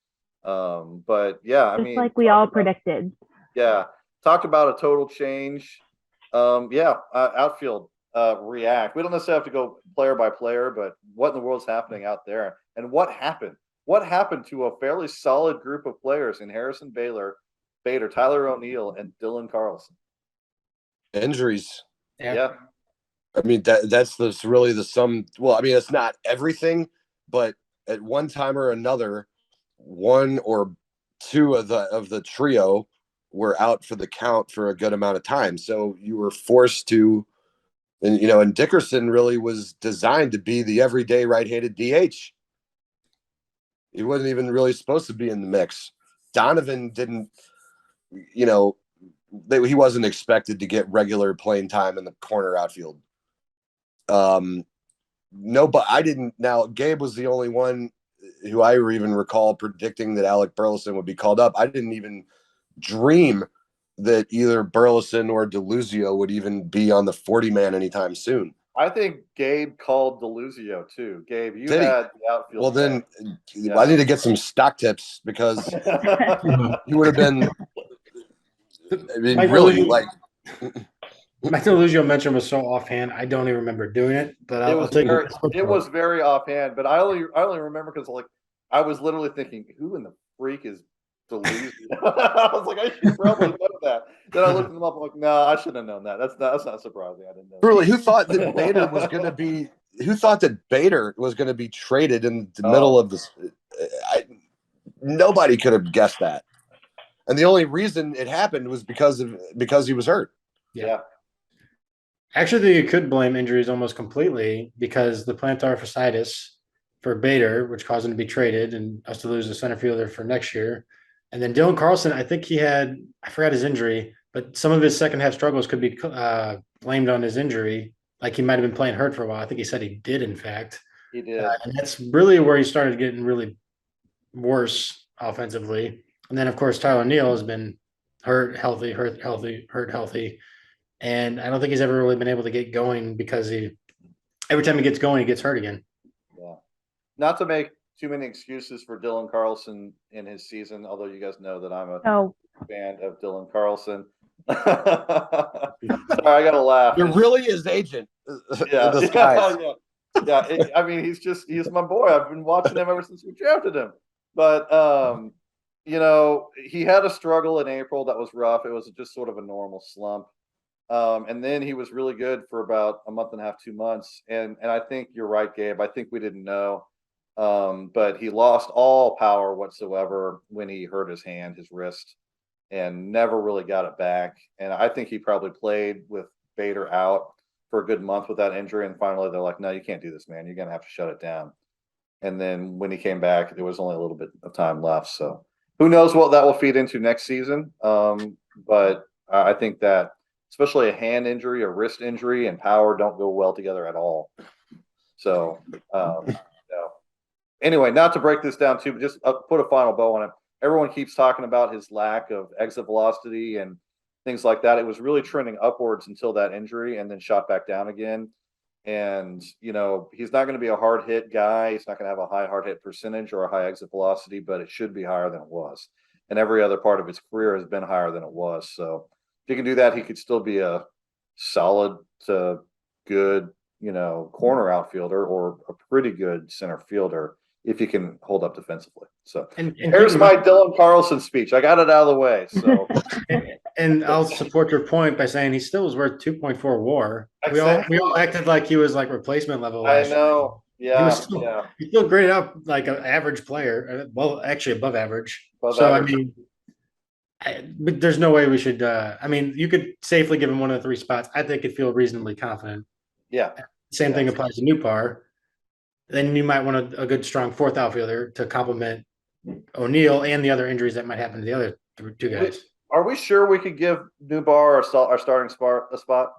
But yeah, I mean, like we all predicted. Yeah, talked about a total change. Outfield react. We don't necessarily have to go player by player, but what in the world's happening out there, and what happened? What happened to a fairly solid group of players in Harrison Bader, Tyler O'Neill, and Dylan Carlson? Injuries. Yeah. I mean, that's really the sum. Well, I mean, it's not everything, but at one time or another, one or two of the trio were out for the count for a good amount of time. So you were forced to, and Dickerson really was designed to be the everyday right-handed DH. He wasn't even really supposed to be in the mix. Donovan didn't, he wasn't expected to get regular playing time in the corner outfield. No, but I didn't. Now, Gabe was the only one who I even recall predicting that Alec Burleson would be called up. I didn't even dream that either Burleson or DeLuzio would even be on the 40-man anytime soon. I think Gabe called DeLuzio too. Gabe, you had the outfield. Well, then I need to get some stock tips because he would have been. I mean, really, like. My DeLuzio mention was so offhand. I don't even remember doing it, but it was very offhand. But I only remember because I was literally thinking, who in the freak is DeLuzio? I was like, I should probably know that. Then I looked them up. I'm like, no, I shouldn't have known that. That's not surprising. I didn't know. Really, who thought that Bader was going to be? Who thought that Bader was going to be traded in the middle of this? Nobody could have guessed that. And the only reason it happened was because he was hurt. Yeah. Actually, you could blame injuries almost completely because the plantar fasciitis for Bader, which caused him to be traded and us to lose a center fielder for next year. And then Dylan Carlson, I think I forgot his injury, but some of his second half struggles could be blamed on his injury. Like he might have been playing hurt for a while. I think he said he did, in fact. He did. And that's really where he started getting really worse offensively. And then, of course, Tyler O'Neill has been hurt, healthy. And I don't think he's ever really been able to get going because every time he gets going, he gets hurt again. Yeah. Not to make too many excuses for Dylan Carlson in his season, although you guys know that I'm a fan of Dylan Carlson. Sorry, I got to laugh. You're really his agent. Yeah. Yeah. I mean, he's my boy. I've been watching him ever since we drafted him. But, he had a struggle in April that was rough. It was just sort of a normal slump. And then he was really good for about a month and a half, 2 months. And I think you're right, Gabe. I think we didn't know. But he lost all power whatsoever when he hurt his hand, his wrist, and never really got it back. And I think he probably played with Bader out for a good month with that injury. And finally, they're like, no, you can't do this, man. You're going to have to shut it down. And then when he came back, there was only a little bit of time left. So who knows what that will feed into next season. But I think that especially a hand injury, a wrist injury, and power don't go well together at all. So, anyway, not to break this down too, but just put a final bow on it. Everyone keeps talking about his lack of exit velocity and things like that. It was really trending upwards until that injury and then shot back down again. And, he's not going to be a hard hit guy. He's not going to have a high hard hit percentage or a high exit velocity, but it should be higher than it was. And every other part of his career has been higher than it was. So if he can do that, he could still be a solid to good, corner outfielder or a pretty good center fielder if he can hold up defensively. So and here's my Dylan Carlson speech. I got it out of the way. So and I'll support your point by saying he still was worth 2.4 WAR. Exactly. We all acted like he was like replacement level. I know. Yeah. He still graded up like an average player. Well, actually above average. I mean, but there's no way we should. You could safely give him one of the three spots. I think he'd feel reasonably confident. Yeah. Same thing applies to Nootbaar. Then you might want a good, strong fourth outfielder to complement O'Neill and the other injuries that might happen to the other two guys. Are we sure we could give Nootbaar our starting spot?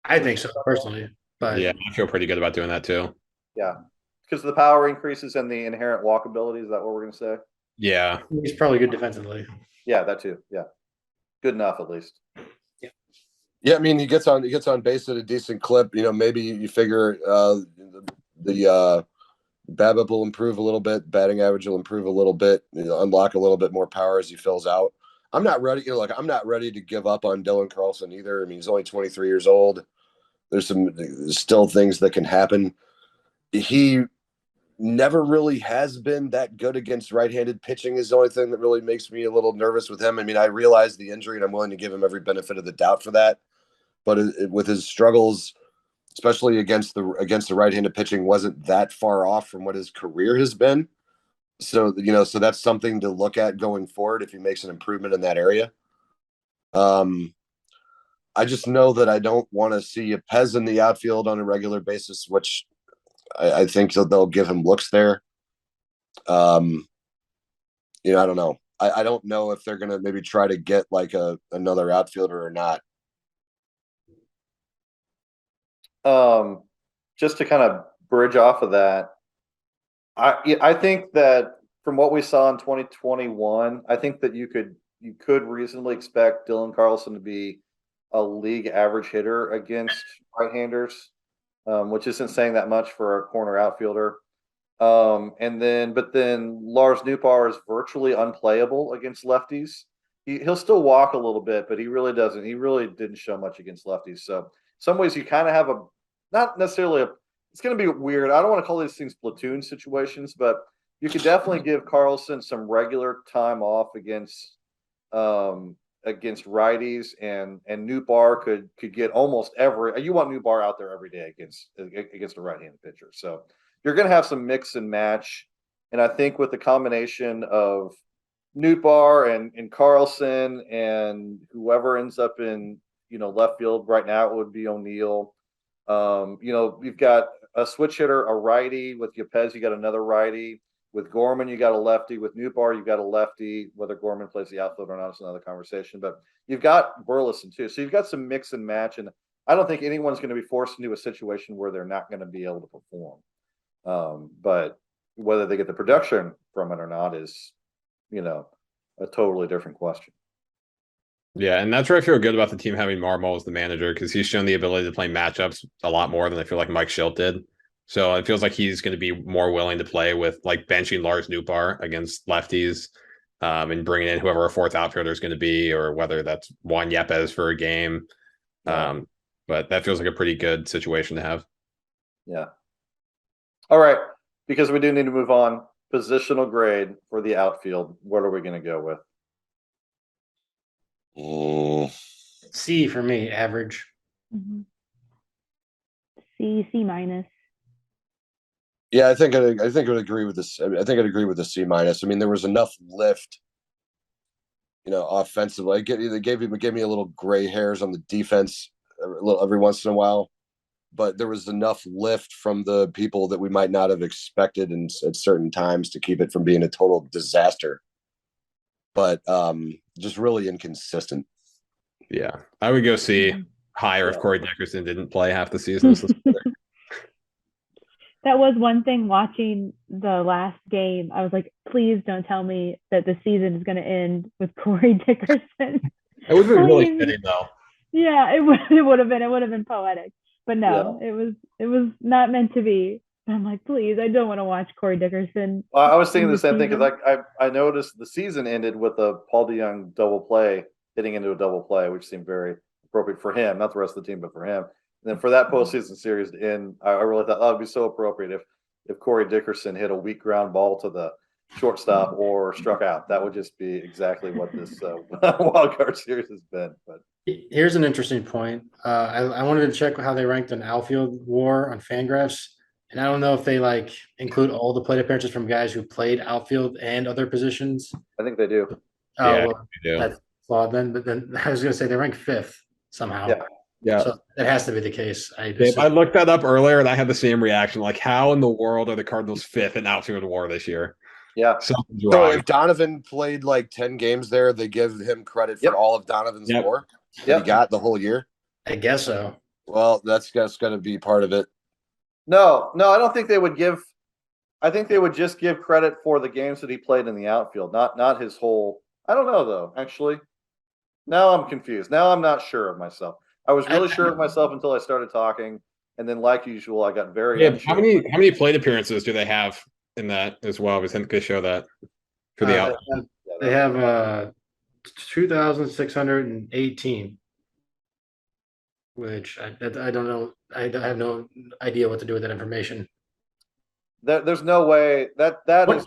I think so personally, but Yeah, I feel pretty good about doing that too. Yeah, because the power increases and the inherent walk ability. Is that what we're going to say? Yeah. he's probably good defensively. Yeah, that too. Yeah, good enough at least. Yeah, I mean he gets on base at a decent clip. You know, maybe you figure the BABIP will improve a little bit, batting average will improve a little bit, unlock a little bit more power as he fills out. I'm not ready, I'm not ready to give up on Dylan Carlson either. I mean, he's only 23 years old. There's still things that can happen. He never really has been that good against right-handed pitching is the only thing that really makes me a little nervous with him. I mean, I realize the injury and I'm willing to give him every benefit of the doubt for that. But with his struggles, especially against the right-handed pitching, wasn't that far off from what his career has been. So, so that's something to look at going forward if he makes an improvement in that area. I just know that I don't want to see a Pez in the outfield on a regular basis, which I think they'll give him looks there. I don't know. I don't know if they're going to maybe try to get like another outfielder or not. Just to kind of bridge off of that, I think that from what we saw in 2021, I think that you could reasonably expect Dylan Carlson to be a league average hitter against right-handers, which isn't saying that much for a corner outfielder. But then Lars Nootbaar is virtually unplayable against lefties. He'll still walk a little bit, but he really doesn't. He really didn't show much against lefties. So in some ways you kind of have not necessarily it's going to be weird. I don't want to call these things platoon situations, but you could definitely give Carlson some regular time off against righties, and Nootbaar could get almost every. You want Nootbaar out there every day against a right-handed pitcher. So you're going to have some mix and match, and I think with the combination of Nootbaar and Carlson and whoever ends up in left field right now, it would be O'Neill. You've got a switch hitter, a righty. With Yepez, you got another righty. With Gorman, you got a lefty. With Nootbaar, you've got a lefty. Whether Gorman plays the outfield or not is another conversation. But you've got Burleson too, so you've got some mix and match. And I don't think anyone's going to be forced into a situation where they're not going to be able to perform. But whether they get the production from it or not is, a totally different question. Yeah, and that's where I feel good about the team having Marmol as the manager, because he's shown the ability to play matchups a lot more than I feel like Mike Schilt did. So it feels like he's going to be more willing to play with like benching Lars Nootbaar against lefties, and bringing in whoever a fourth outfielder is going to be, or whether that's Juan Yepez for a game. Yeah. But that feels like a pretty good situation to have. Yeah. All right, because we do need to move on. Positional grade for the outfield. What are we going to go with? C for me, average. Mm-hmm. C minus. Yeah, I think I would agree with this. I think I'd agree with the C minus. I mean, there was enough lift, offensively. They gave me a little gray hairs on the defense every once in a while, but there was enough lift from the people that we might not have expected at certain times to keep it from being a total disaster. But just really inconsistent. Yeah, I would go C higher if Corey Dickerson didn't play half the season. That was one thing watching the last game. I was like, please don't tell me that the season is going to end with Corey Dickerson. It would have been really fitting, though. Yeah, it would have been. It would have been poetic. But no, it was not meant to be. I'm like, please, I don't want to watch Corey Dickerson. Well, I was thinking the same thing, because I noticed the season ended with a Paul DeJong double play, hitting into a double play, which seemed very appropriate for him, not the rest of the team, but for him. And then for that postseason series to end, I really thought that would be so appropriate if Corey Dickerson hit a weak ground ball to the shortstop or struck out. That would just be exactly what this wild card series has been. But here's an interesting point. I wanted to check how they ranked an outfield WAR on Fangraphs, and I don't know if they include all the plate appearances from guys who played outfield and other positions. I think they do. Oh, yeah, well, they do. that's flawed then. But then I was going to say they rank 5th somehow. Yeah. So it has to be the case. I looked that up earlier and I had the same reaction. Like, how in the world are the Cardinals 5th in outfield WAR this year? Yeah. So if Donovan played 10 games there, they give him credit for all of Donovan's WAR that he got the whole year? I guess so. Well, that's going to be part of it. No, I don't think they would give. I think they would just give credit for the games that he played in the outfield, not his whole. I don't know though. Actually, now I'm confused. Now I'm not sure of myself. I was really sure of myself until I started talking, and then, like usual, I got very unsure. How many plate appearances do they have in that as well? We think they show that for the out. They have 2,618, which I don't know. I have no idea what to do with that information. There's no way that is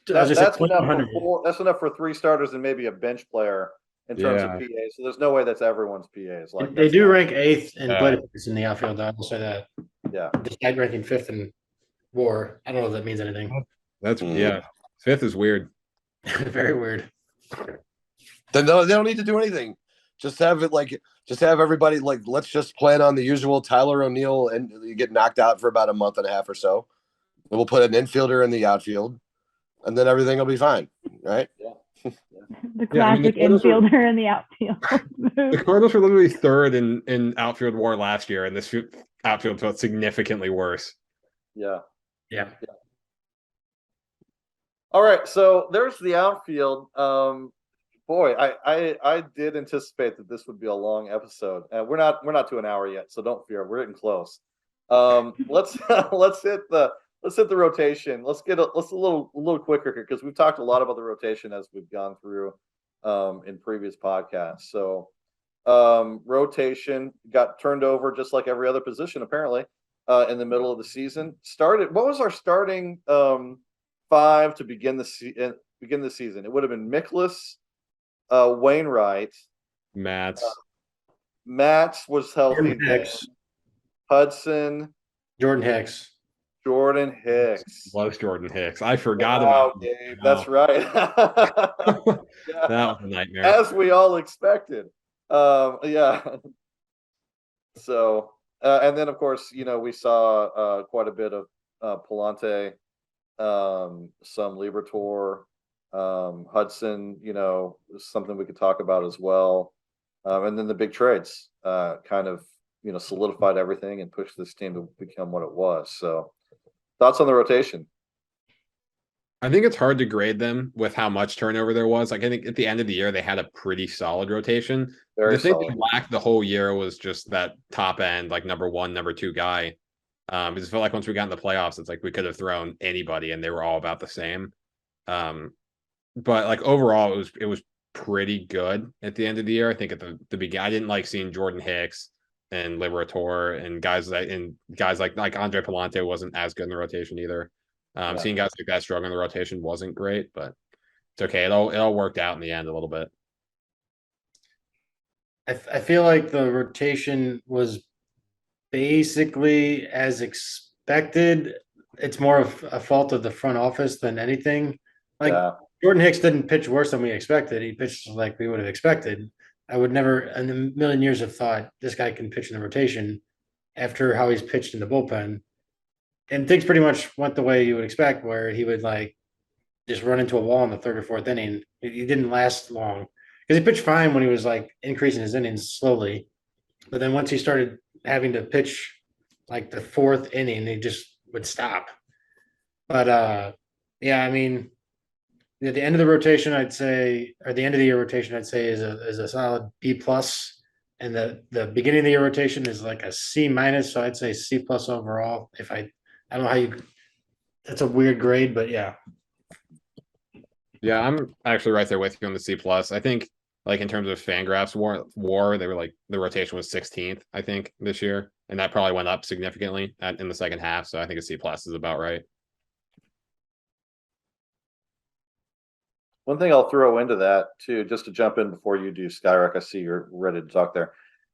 just that's enough for that's enough for 3 starters and maybe a bench player in terms of PA. So there's no way that's everyone's PAs. Like they do rank 8th in plate appearances in the outfield. I will say that. Yeah, despite ranking 5th in WAR. I don't know if that means anything. That's 5th is weird. Very weird. Then they don't need to do anything. Just have it just have everybody let's just plan on the usual Tyler O'Neill and you get knocked out for about a month and a half or so. And we'll put an infielder in the outfield, and then everything will be fine, right? Yeah. The classic infielder in the outfield. The Cardinals were literally 3rd in outfield WAR last year, and this outfield felt significantly worse. Yeah. All right, so there's the outfield. Boy, I did anticipate that this would be a long episode. We're not to an hour yet, so don't fear. We're getting close. Let's hit the rotation. Let's a little quicker here because we've talked a lot about the rotation as we've gone through in previous podcasts. So rotation got turned over just like every other position apparently in the middle of the season. What was our starting 5 to begin the season? It would have been Mikolas, Wainwright, Matz was healthy. Hudson, Jordan Hicks. Loves Jordan Hicks. I forgot about Gabe. That's right. That was a nightmare. As we all expected. Yeah. So, and then of course, we saw quite a bit of Palante, some Liberatore, Hudson, something we could talk about as well. And then the big trades kind of, solidified everything and pushed this team to become what it was. So, thoughts on the rotation? I think it's hard to grade them with how much turnover there was. I think at the end of the year, they had a pretty solid rotation. The thing they lacked the whole year was just that top end, number 1, number 2 guy. I just felt like once we got in the playoffs, it's like we could have thrown anybody and they were all about the same. But overall, it was pretty good at the end of the year. I think at the beginning, I didn't like seeing Jordan Hicks and Liberatore and guys like Andre Palante wasn't as good in the rotation either. Seeing guys like that struggle in the rotation wasn't great, but it's okay. It all worked out in the end a little bit. I feel like the rotation was basically as expected. It's more of a fault of the front office than anything. Jordan Hicks didn't pitch worse than we expected. He pitched like we would have expected. I would never in a million years have thought this guy can pitch in the rotation after how he's pitched in the bullpen. And things pretty much went the way you would expect, where he would just run into a wall in the 3rd or 4th inning. He didn't last long because he pitched fine when he was increasing his innings slowly. But then once he started having to pitch the 4th inning, he just would stop. But I mean, at the end of the rotation, I'd say, or the end of the year rotation, I'd say is a solid B+, and the beginning of the year rotation is a C-. So I'd say C+ overall. If I don't know how you. That's a weird grade, but yeah. Yeah, I'm actually right there with you on the C+. I think in terms of Fangraphs WAR, they were the rotation was 16th, I think, this year, and that probably went up significantly in the second half. So I think a C+ is about right. One thing I'll throw into that too, just to jump in before you do, Skyrock, I see you're ready to talk there,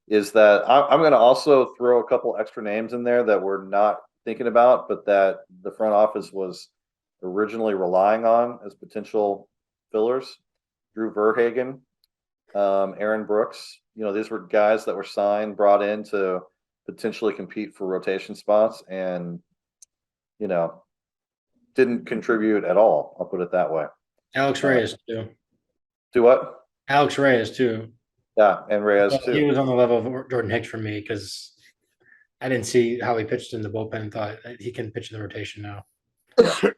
is that I'm going to also throw a couple extra names in there that we're not thinking about, but that the front office was originally relying on as potential fillers. Drew Verhagen, Aaron Brooks, these were guys that were signed, brought in to potentially compete for rotation spots and, didn't contribute at all. I'll put it that way. Alex Reyes too. Do what? Alex Reyes too. Yeah, and Reyes But he too. was on the level of Jordan Hicks for me because I didn't see how he pitched in the bullpen and thought he can pitch in the rotation now.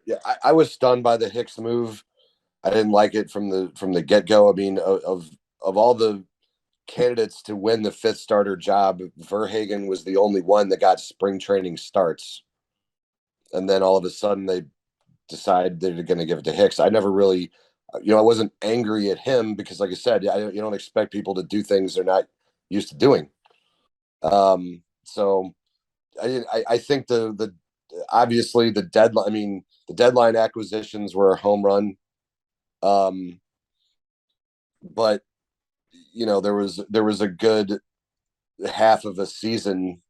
Yeah, I was stunned by the Hicks move. I didn't like it from the get go. I mean, of all the candidates to win the 5th starter job, Verhagen was the only one that got spring training starts, and then all of a sudden they decide they're going to give it to Hicks. I never really, I wasn't angry at him because, like I said, you don't expect people to do things they're not used to doing. So I think the obviously the deadline. I mean, the deadline acquisitions were a home run. But there was a good half of a season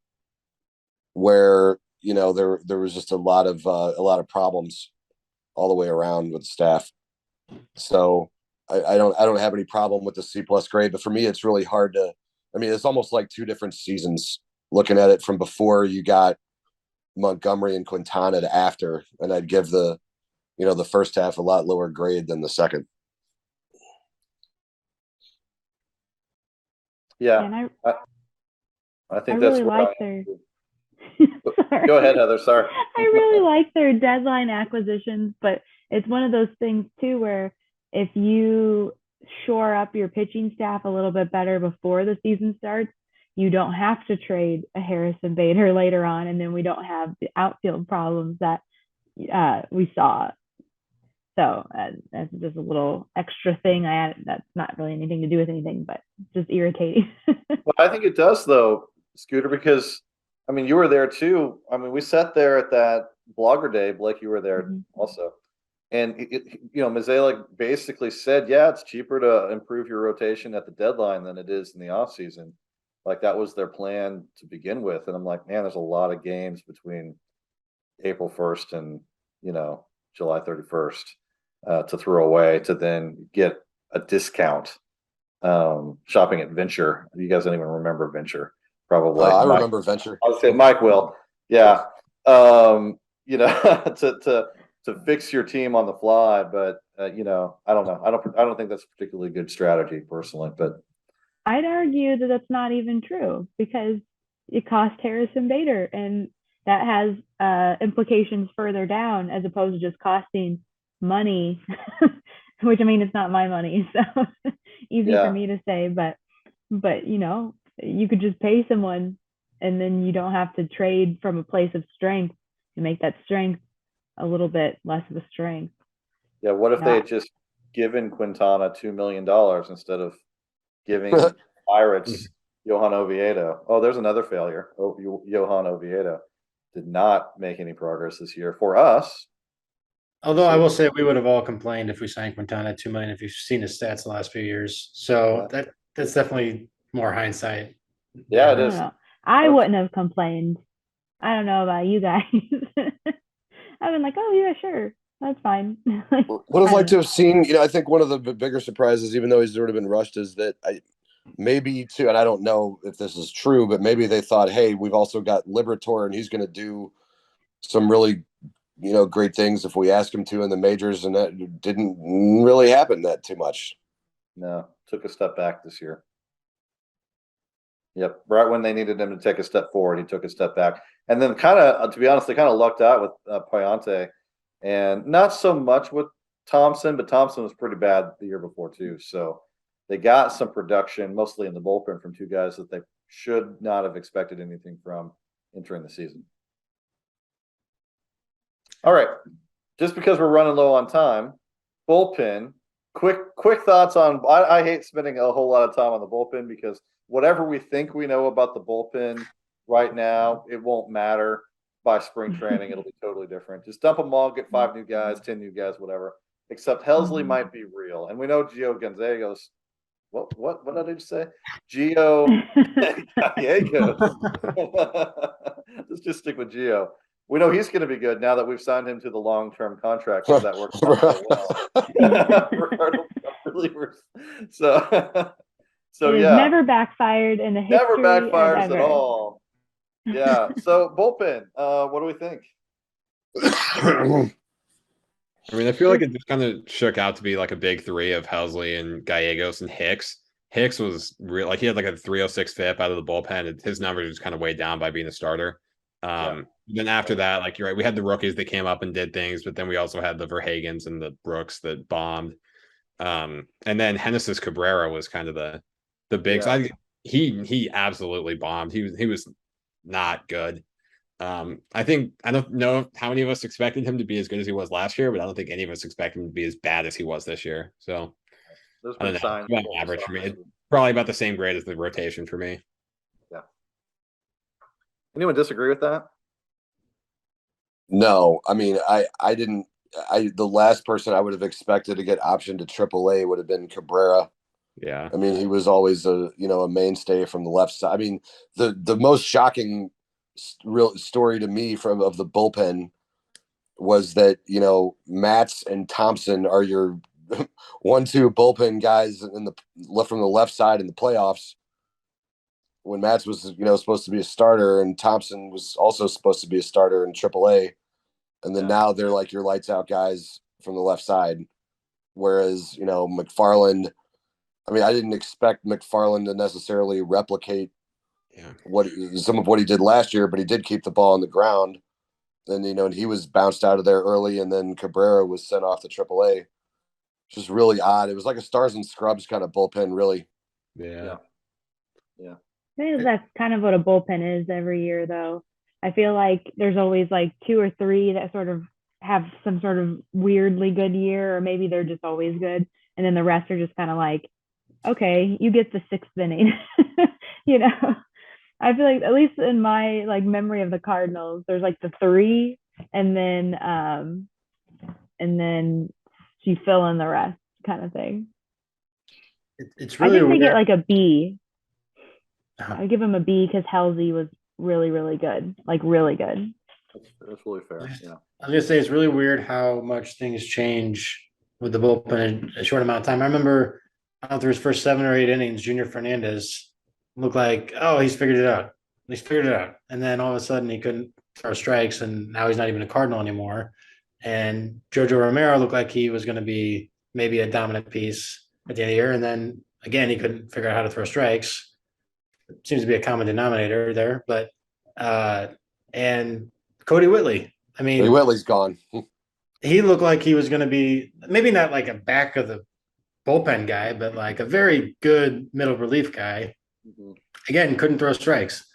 where there was just a lot of problems all the way around with the staff. So I don't have any problem with the C+ grade, but for me it's really hard to. I mean, it's almost like 2 different seasons looking at it from before you got Montgomery and Quintana to after, and I'd give the first half a lot lower grade than the second. Yeah, And I I think that's really what like their. Sorry. Go ahead, Heather. Sorry. I really like their deadline acquisitions, but it's one of those things too where if you shore up your pitching staff a little bit better before the season starts, you don't have to trade a Harrison Bader later on, and then we don't have the outfield problems that we saw. So that's just a little extra thing I added. That's not really anything to do with anything, but just irritating. Well, I think it does though, Scooter, because I mean you were there too. I mean, we sat there at that blogger day, Blake, you were there also. And Mazalek basically said, yeah, it's cheaper to improve your rotation at the deadline than it is in the off season. Like that was their plan to begin with. And I'm like, man, there's a lot of games between April 1st and, July 31st to throw away to then get a discount shopping at Venture. You guys don't even remember Venture, probably. I remember Venture. I'll say Mike will. Yeah. To fix your team on the fly, but I don't know. I don't think that's a particularly good strategy personally, but I'd argue that that's not even true because it cost Harrison Bader, and that has implications further down as opposed to just costing money, which I mean, it's not my money, so easy for me to say, but you could just pay someone and then you don't have to trade from a place of strength to make that strength a little bit less of a strength. Yeah, what if they had just given Quintana $2 million instead of giving Pirates Johan Oviedo? Oh, there's another failure. Johan Oviedo did not make any progress this year for us. Although I will say we would have all complained if we signed Quintana at $2 million if you've seen his stats the last few years. So that's definitely more hindsight. Yeah, it is. I wouldn't have complained. I don't know about you guys. I've been like, oh yeah, sure, that's fine. Would have liked to have seen. I think one of the bigger surprises, even though he's already been rushed, is that maybe too, and I don't know if this is true, but maybe they thought, hey, we've also got Liberator, and he's going to do some really, great things if we ask him to in the majors, and that didn't really happen that too much. No, took a step back this year. Yep, right when they needed him to take a step forward, he took a step back. And then kind of, to be honest, they kind of lucked out with Payante, and not so much with Thompson, but Thompson was pretty bad the year before too. So they got some production, mostly in the bullpen, from 2 guys that they should not have expected anything from entering the season. All right, just because we're running low on time, bullpen. Quick thoughts on. I hate spending a whole lot of time on the bullpen because whatever we think we know about the bullpen right now, it won't matter by spring training. It'll be totally different. Just dump them all, get 5 new guys, 10 new guys, whatever. Except Helsley might be real, and we know Gio Gonzagos. What did I just say? Gio Gallegos. Let's just stick with Gio. We know he's going to be good now that we've signed him to the long-term contract. So that works out well. Relievers. So yeah, never backfired in the history. Never backfires at all. Yeah. So bullpen. What do we think? I mean, I feel like it just kind of shook out to be like a big 3 of Helsley and Gallegos and Hicks. Hicks was real, like he had like a 306 FIP out of the bullpen. His numbers was kind of weighed down by being a starter. Then after that, like you're right, we had the rookies that came up and did things, but then we also had the Verhagens and the Brooks that bombed. And then Genesis Cabrera was kind of the big. So he absolutely bombed. He was not good. I think I don't know how many of us expected him to be as good as he was last year, but I don't think any of us expect him to be as bad as he was this year. So Those I were don't know. signs. About average for me. Probably about the same grade as the rotation for me. Yeah. Anyone disagree with that? No, I mean, I didn't. The last person I would have expected to get optioned to AAA would have been Cabrera. Yeah. I mean, he was always a mainstay from the left side. I mean, the most shocking real story to me of the bullpen was that Matz and Thompson are your 1-2 bullpen guys in the left from the left side in the playoffs. When Matz was supposed to be a starter and Thompson was also supposed to be a starter in AAA, and then now they're like your lights out guys from the left side. Whereas McFarland, I mean, I didn't expect McFarland to necessarily replicate some of what he did last year, but he did keep the ball on the ground. And he was bounced out of there early, and then Cabrera was sent off to AAA. Just really odd. It was like a stars and scrubs kind of bullpen, really. Yeah. I think that's kind of what a bullpen is every year, though. I feel like there's always like 2 or 3 that sort of have some sort of weirdly good year, or maybe they're just always good, and then the rest are just kind of like, okay, you get the 6th inning. I feel like, at least in my like memory of the Cardinals, there's like the 3, and then you fill in the rest kind of thing. It's really I think weird. they get like a B. I give him a B because Halsey was really, really good, like really good. That's really fair. Yeah. I was gonna say it's really weird how much things change with the bullpen in a short amount of time. I remember through his first 7 or 8 innings, Junior Fernandez looked like, oh, he's figured it out. And then all of a sudden he couldn't throw strikes, and now he's not even a Cardinal anymore. And Jojo Romero looked like he was going to be maybe a dominant piece at the end of the year. And then again, he couldn't figure out how to throw strikes. It seems to be a common denominator there. But and Cody Whitley. I mean, Cody Whitley's gone. He looked like he was going to be maybe not like a back of the bullpen guy, but like a very good middle relief guy. Mm-hmm. Again, couldn't throw strikes.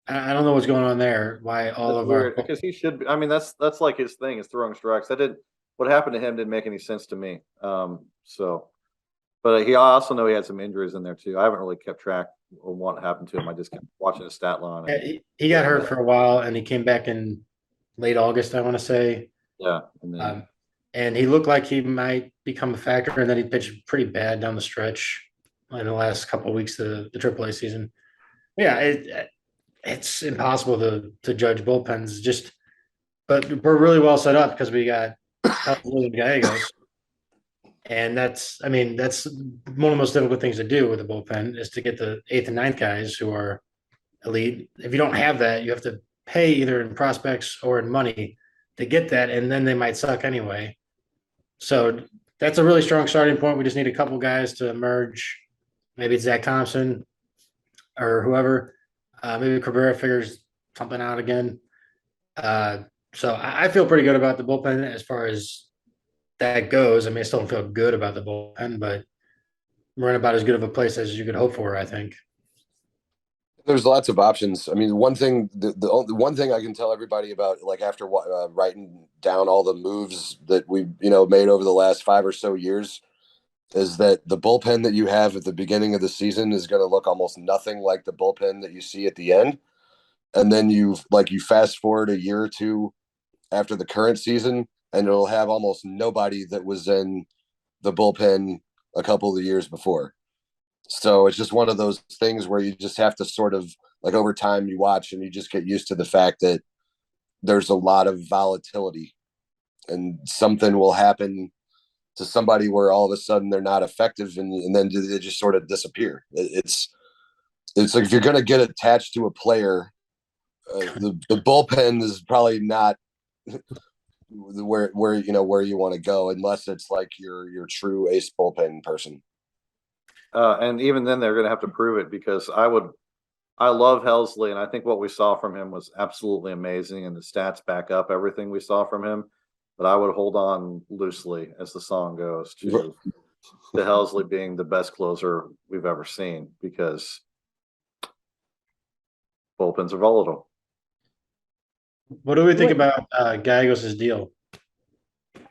I don't know what's going on there. Why all of our because he should be. I mean, that's like his thing is throwing strikes. What happened to him didn't make any sense to me. But I also know he had some injuries in there too. I haven't really kept track of what happened to him. I just kept watching his stat line. He got hurt for a while, and he came back in late August, I want to say. Yeah, and he looked like he might become a factor, and then he pitched pretty bad down the stretch in the last couple of weeks of the AAA season. Yeah, it's impossible to judge bullpens. But we're really well set up because we got Gallegos, and that's one of the most difficult things to do with the bullpen is to get the 8th and 9th guys who are elite. If you don't have that, you have to pay either in prospects or in money to get that, and then they might suck anyway. So that's a really strong starting point. We just need a couple guys to emerge. Maybe it's Zach Thompson or whoever. Maybe Cabrera figures something out again. So I feel pretty good about the bullpen as far as that goes. I mean, I still don't feel good about the bullpen, but we're in about as good of a place as you could hope for, I think. There's lots of options. I mean, one thing, the one thing I can tell everybody about, like after writing down all the moves that we've made over the last 5 or so years, is that the bullpen that you have at the beginning of the season is going to look almost nothing like the bullpen that you see at the end. And then you fast forward a year or two after the current season, and it'll have almost nobody that was in the bullpen a couple of years before. So it's just one of those things where you just have to sort of, like, over time you watch and you just get used to the fact that there's a lot of volatility, and something will happen to somebody where all of a sudden they're not effective, and then they just sort of disappear. It's like if you're going to get attached to a player, the bullpen is probably not where you want to go, unless it's like your true ace bullpen person. And even then, they're going to have to prove it because I love Helsley, and I think what we saw from him was absolutely amazing, and the stats back up everything we saw from him. But I would hold on loosely, as the song goes, to Helsley being the best closer we've ever seen because bullpens are volatile. What do we think about Gallegos' deal?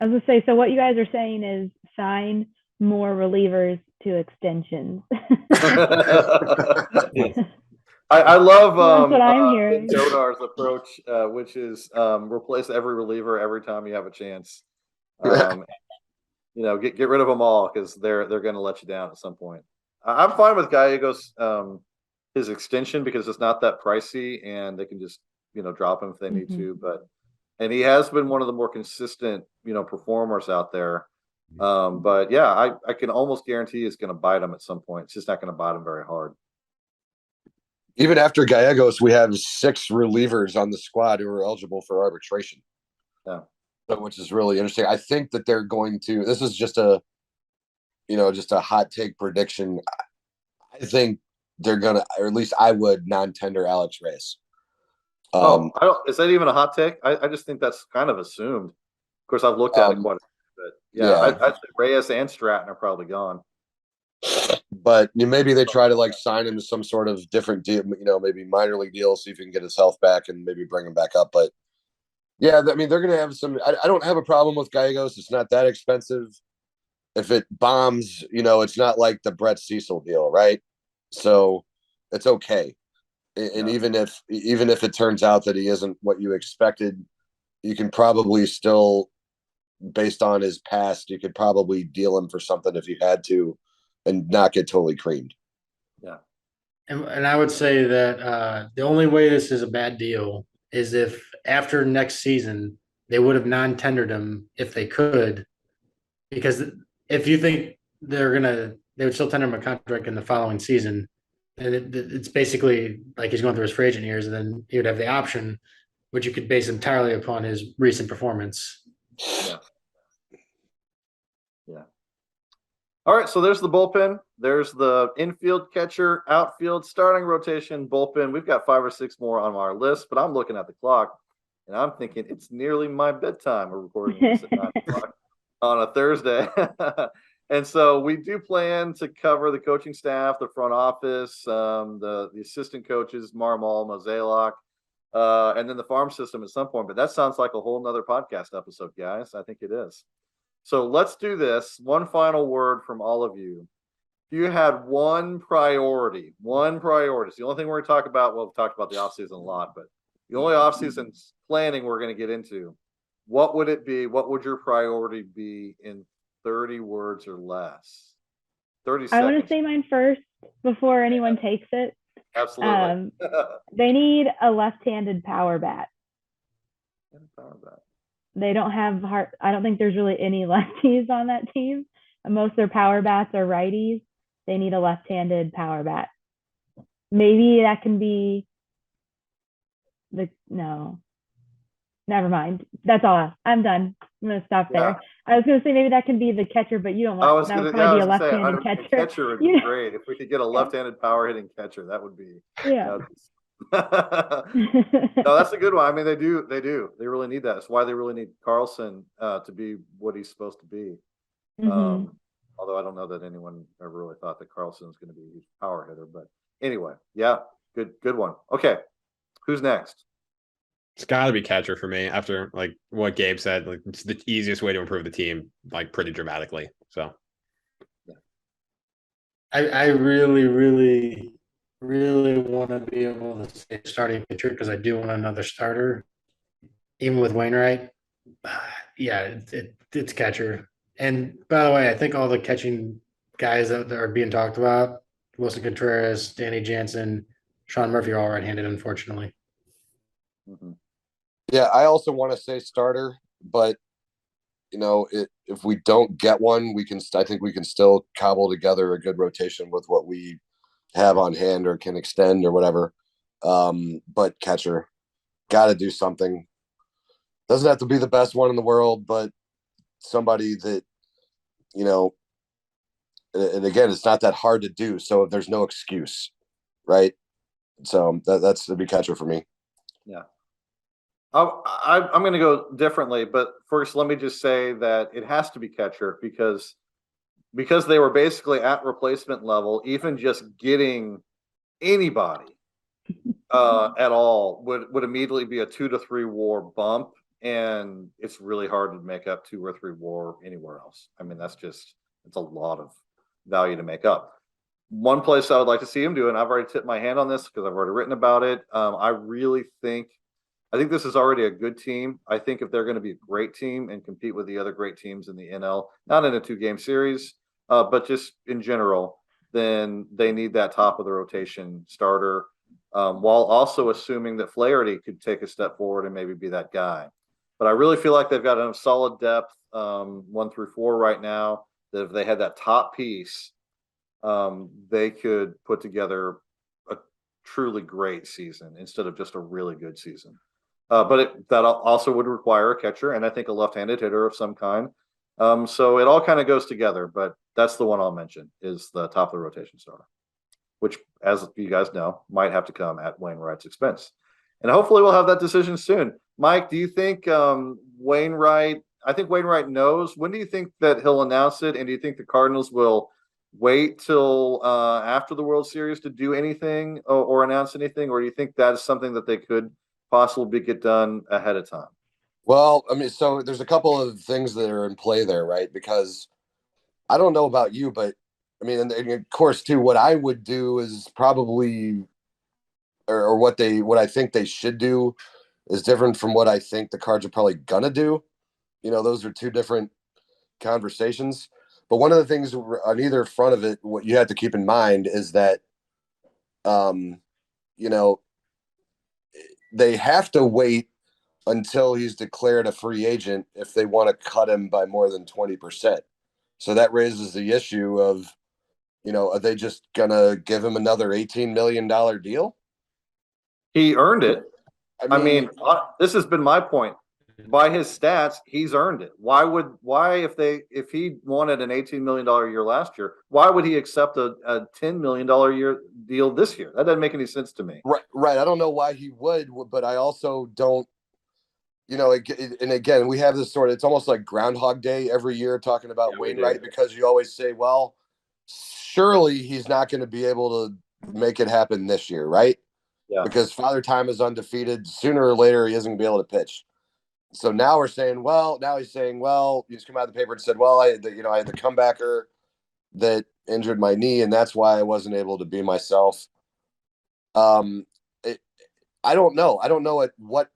I was going to say, so what you guys are saying is sign more relievers to extensions. I love That's what I'm hearing. Dodar's approach, which is replace every reliever every time you have a chance. Get rid of them all because they're going to let you down at some point. I'm fine with Gallegos his extension because it's not that pricey and they can just drop him if they need to. And he has been one of the more consistent performers out there. But yeah, I can almost guarantee it's going to bite him at some point. It's just not going to bite him very hard. Even after Gallegos, we have 6 relievers on the squad who are eligible for arbitration. Yeah. Which is really interesting. I think that they're going to, this is just a hot take prediction. I think they're going to, or at least I would non-tender Alex Reyes. Is that even a hot take? I just think that's kind of assumed. Of course, I've looked at it quite a bit. But I'd say Reyes and Stratton are probably gone. But maybe they try to sign him to some sort of different deal, maybe minor league deal, see if he can get his health back and maybe bring him back up. But yeah, I mean, they're going to have some. I don't have a problem with Gallegos. It's not that expensive. If it bombs, it's not like the Brett Cecil deal, right? So it's okay. And even if it turns out that he isn't what you expected, you can probably still, based on his past, you could probably deal him for something if you had to, and not get totally creamed. Yeah. And I would say that the only way this is a bad deal is if after next season they would have non-tendered him if they could, because if you think they would still tender him a contract in the following season, and it's basically like he's going through his free agent years, and then he would have the option, which you could base entirely upon his recent performance. Yeah. All right, so there's the bullpen. There's the infield, catcher, outfield, starting rotation, bullpen. We've got 5 or 6 more on our list, but I'm looking at the clock, and I'm thinking it's nearly my bedtime. We're recording this at 9 o'clock on a Thursday. And so we do plan to cover the coaching staff, the front office, the assistant coaches, Marmol, Mozeliak, and then the farm system at some point. But that sounds like a whole nother podcast episode, guys. I think it is. So let's do this. One final word from all of you. If you had one priority, it's the only thing we're going to talk about. Well, we've talked about the offseason a lot, but the only offseason planning we're going to get into, what would it be? What would your priority be in 30 words or less? 30 seconds. I want to say mine first before anyone takes it. Absolutely. They need a left-handed power bat. Power bat. They don't have I don't think there's really any lefties on that team. Most of their power bats are righties. They need a left-handed power bat. Maybe that can be no. Never mind. That's all. I'm done. I'm going to stop there. Yeah. I was going to say maybe that can be the catcher, but you don't want that would probably be a left-handed catcher. Catcher would be great. If we could get a left-handed power-hitting catcher, that would be. Yeah. No, that's a good one. I mean, they do. They really need that. That's why they really need Carlson to be what he's supposed to be. Although I don't know that anyone ever really thought that Carlson was going to be a huge power hitter. But anyway, yeah, good one. Okay, who's next? It's got to be catcher for me after what Gabe said. It's the easiest way to improve the team, pretty dramatically. So, yeah. I really, really, really want to be able to say starting pitcher because I do want another starter, even with Wainwright. Yeah, it's catcher. And by the way, I think all the catching guys that are being talked about, Wilson Contreras, Danny Jansen, Sean Murphy, are all right-handed, unfortunately. Mm-hmm. Yeah, I also want to say starter, but if we don't get one, I think we can still cobble together a good rotation with what we have on hand or can extend or whatever. But catcher, got to do something. Doesn't have to be the best one in the world, but somebody that And again, it's not that hard to do. So there's no excuse, right? So that's the big catcher for me. Yeah. I'm going to go differently, but first, let me just say that it has to be catcher because they were basically at replacement level. Even just getting anybody at all would immediately be a 2 to 3 WAR bump, and it's really hard to make up 2 or 3 WAR anywhere else. I mean, it's a lot of value to make up. One place I would like to see him do, and I've already tipped my hand on this because I've already written about it. I think this is already a good team. I think if they're going to be a great team and compete with the other great teams in the NL, not in a 2-game series, but just in general, then they need that top of the rotation starter, while also assuming that Flaherty could take a step forward and maybe be that guy. But I really feel like they've got enough solid depth, 1 through 4 right now, that if they had that top piece, they could put together a truly great season instead of just a really good season. But that also would require a catcher, and I think a left-handed hitter of some kind. So it all kind of goes together, but that's the one I'll mention is the top of the rotation starter, which, as you guys know, might have to come at Wainwright's expense. And hopefully we'll have that decision soon. Mike, do you think Wainwright – I think Wainwright knows. When do you think that he'll announce it, and do you think the Cardinals will wait till after the World Series to do anything or announce anything, or do you think that is something that they could – possibly get done ahead of time? Well, I mean, so there's a couple of things that are in play there, right? Because I don't know about you, but I mean, and of course, too, what I would do is probably, or what I think they should do is different from what I think the Cards are probably gonna do. You know, those are two different conversations. But one of the things on either front of it, what you have to keep in mind is that, you know, they have to wait until he's declared a free agent if they want to cut him by more than 20%. So that raises the issue of, you know, are they just going to give him another $18 million deal? He earned it. I mean, this has been my point. By his stats, he's earned it. If he wanted an $18 million a year last year, why would he accept a $10 million a year deal this year? That doesn't make any sense to me. Right. I don't know why he would, but I also don't, you know, and again, we have this it's almost like Groundhog Day every year talking about Wainwright, because you always say, well, surely he's not going to be able to make it happen this year, right? Yeah. Because Father Time is undefeated. Sooner or later, he isn't going to be able to pitch. So now he's saying, he's come out of the paper and said, well, I had the comebacker that injured my knee, and that's why I wasn't able to be myself. I don't know. I don't know at what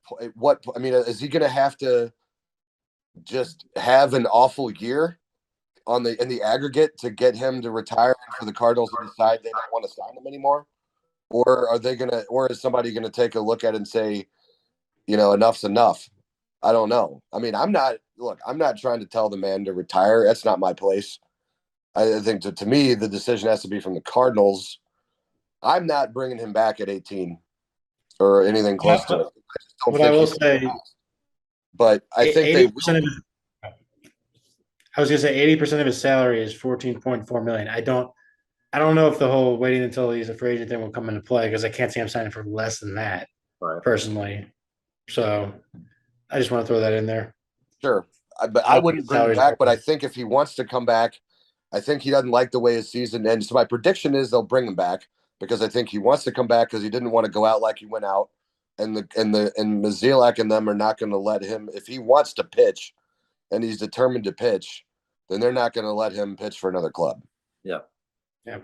I mean, is he going to have to just have an awful year in the aggregate to get him to retire for the Cardinals to decide they don't want to sign him anymore? Or is somebody going to take a look at it and say, you know, enough's enough? I don't know. I mean, I'm not trying to tell the man to retire. That's not my place. I think to me, the decision has to be from the Cardinals. I'm not bringing him back at 18 or anything close to it. I will say, but I think 80% I was going to say 80% of his salary is $14.4 million. I don't know if the whole waiting until he's a free agent thing will come into play, because I can't see him signing for less than that, personally. So I just want to throw that in there. Sure. But I wouldn't bring him back, but I think if he wants to come back, I think he doesn't like the way his season ends. So my prediction is they'll bring him back, because I think he wants to come back because he didn't want to go out like he went out. And Mozeliak and them are not going to let him. If he wants to pitch and he's determined to pitch, then they're not going to let him pitch for another club. Yeah. Yeah.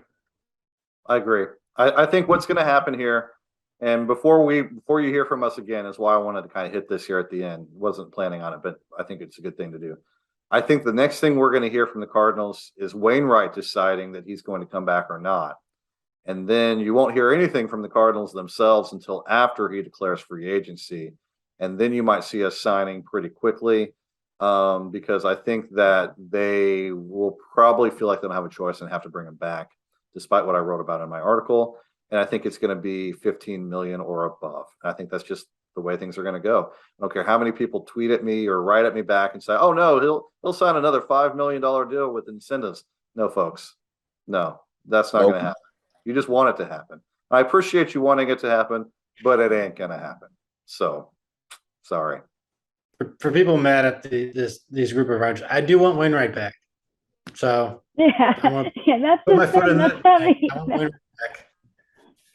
I agree. I think what's going to happen here, and before you hear from us again, is why I wanted to kind of hit this here at the end. Wasn't planning on it, but I think it's a good thing to do. I think the next thing we're going to hear from the Cardinals is Wainwright deciding that he's going to come back or not. And then you won't hear anything from the Cardinals themselves until after he declares free agency. And then you might see us signing pretty quickly, because I think that they will probably feel like they don't have a choice and have to bring him back, despite what I wrote about in my article. And I think it's going to be 15 million or above. I think that's just the way things are going to go. I don't care how many people tweet at me or write at me back and say, oh no, he'll sign another $5 million deal with incentives. No, folks, No, that's not Nope. going to happen. You just want it to happen. I appreciate you wanting it to happen, but it ain't going to happen. So, sorry. For people mad at these group of runs, I do want Wainwright back. So Yeah, I want yeah, that's put the my foot thing. in That's that. not I me. want Wainwright back.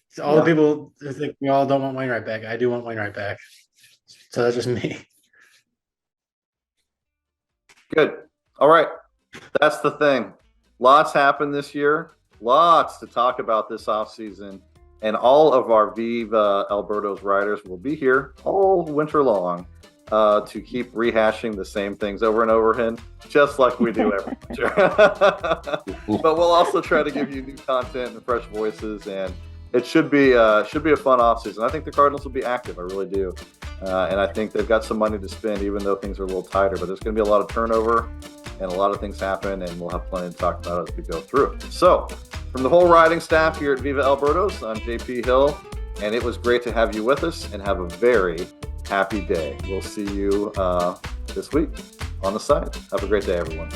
So all the people who think we all don't want Wainwright back, I do want Wainwright back. So that's just me. Good. All right. That's the thing. Lots happened this year. Lots to talk about this offseason. And all of our Viva Alberto's riders will be here all winter long to keep rehashing the same things over and over again, just like we do every winter. But we'll also try to give you new content and fresh voices, and it should be a fun offseason. I think the Cardinals will be active. I really do. And I think they've got some money to spend, even though things are a little tighter. But there's going to be a lot of turnover, and a lot of things happen, and we'll have plenty to talk about as we go through. So, from the whole riding staff here at Viva Alberto's, I'm JP Hill, and it was great to have you with us, and have a very happy day. We'll see you this week on the site. Have a great day, everyone.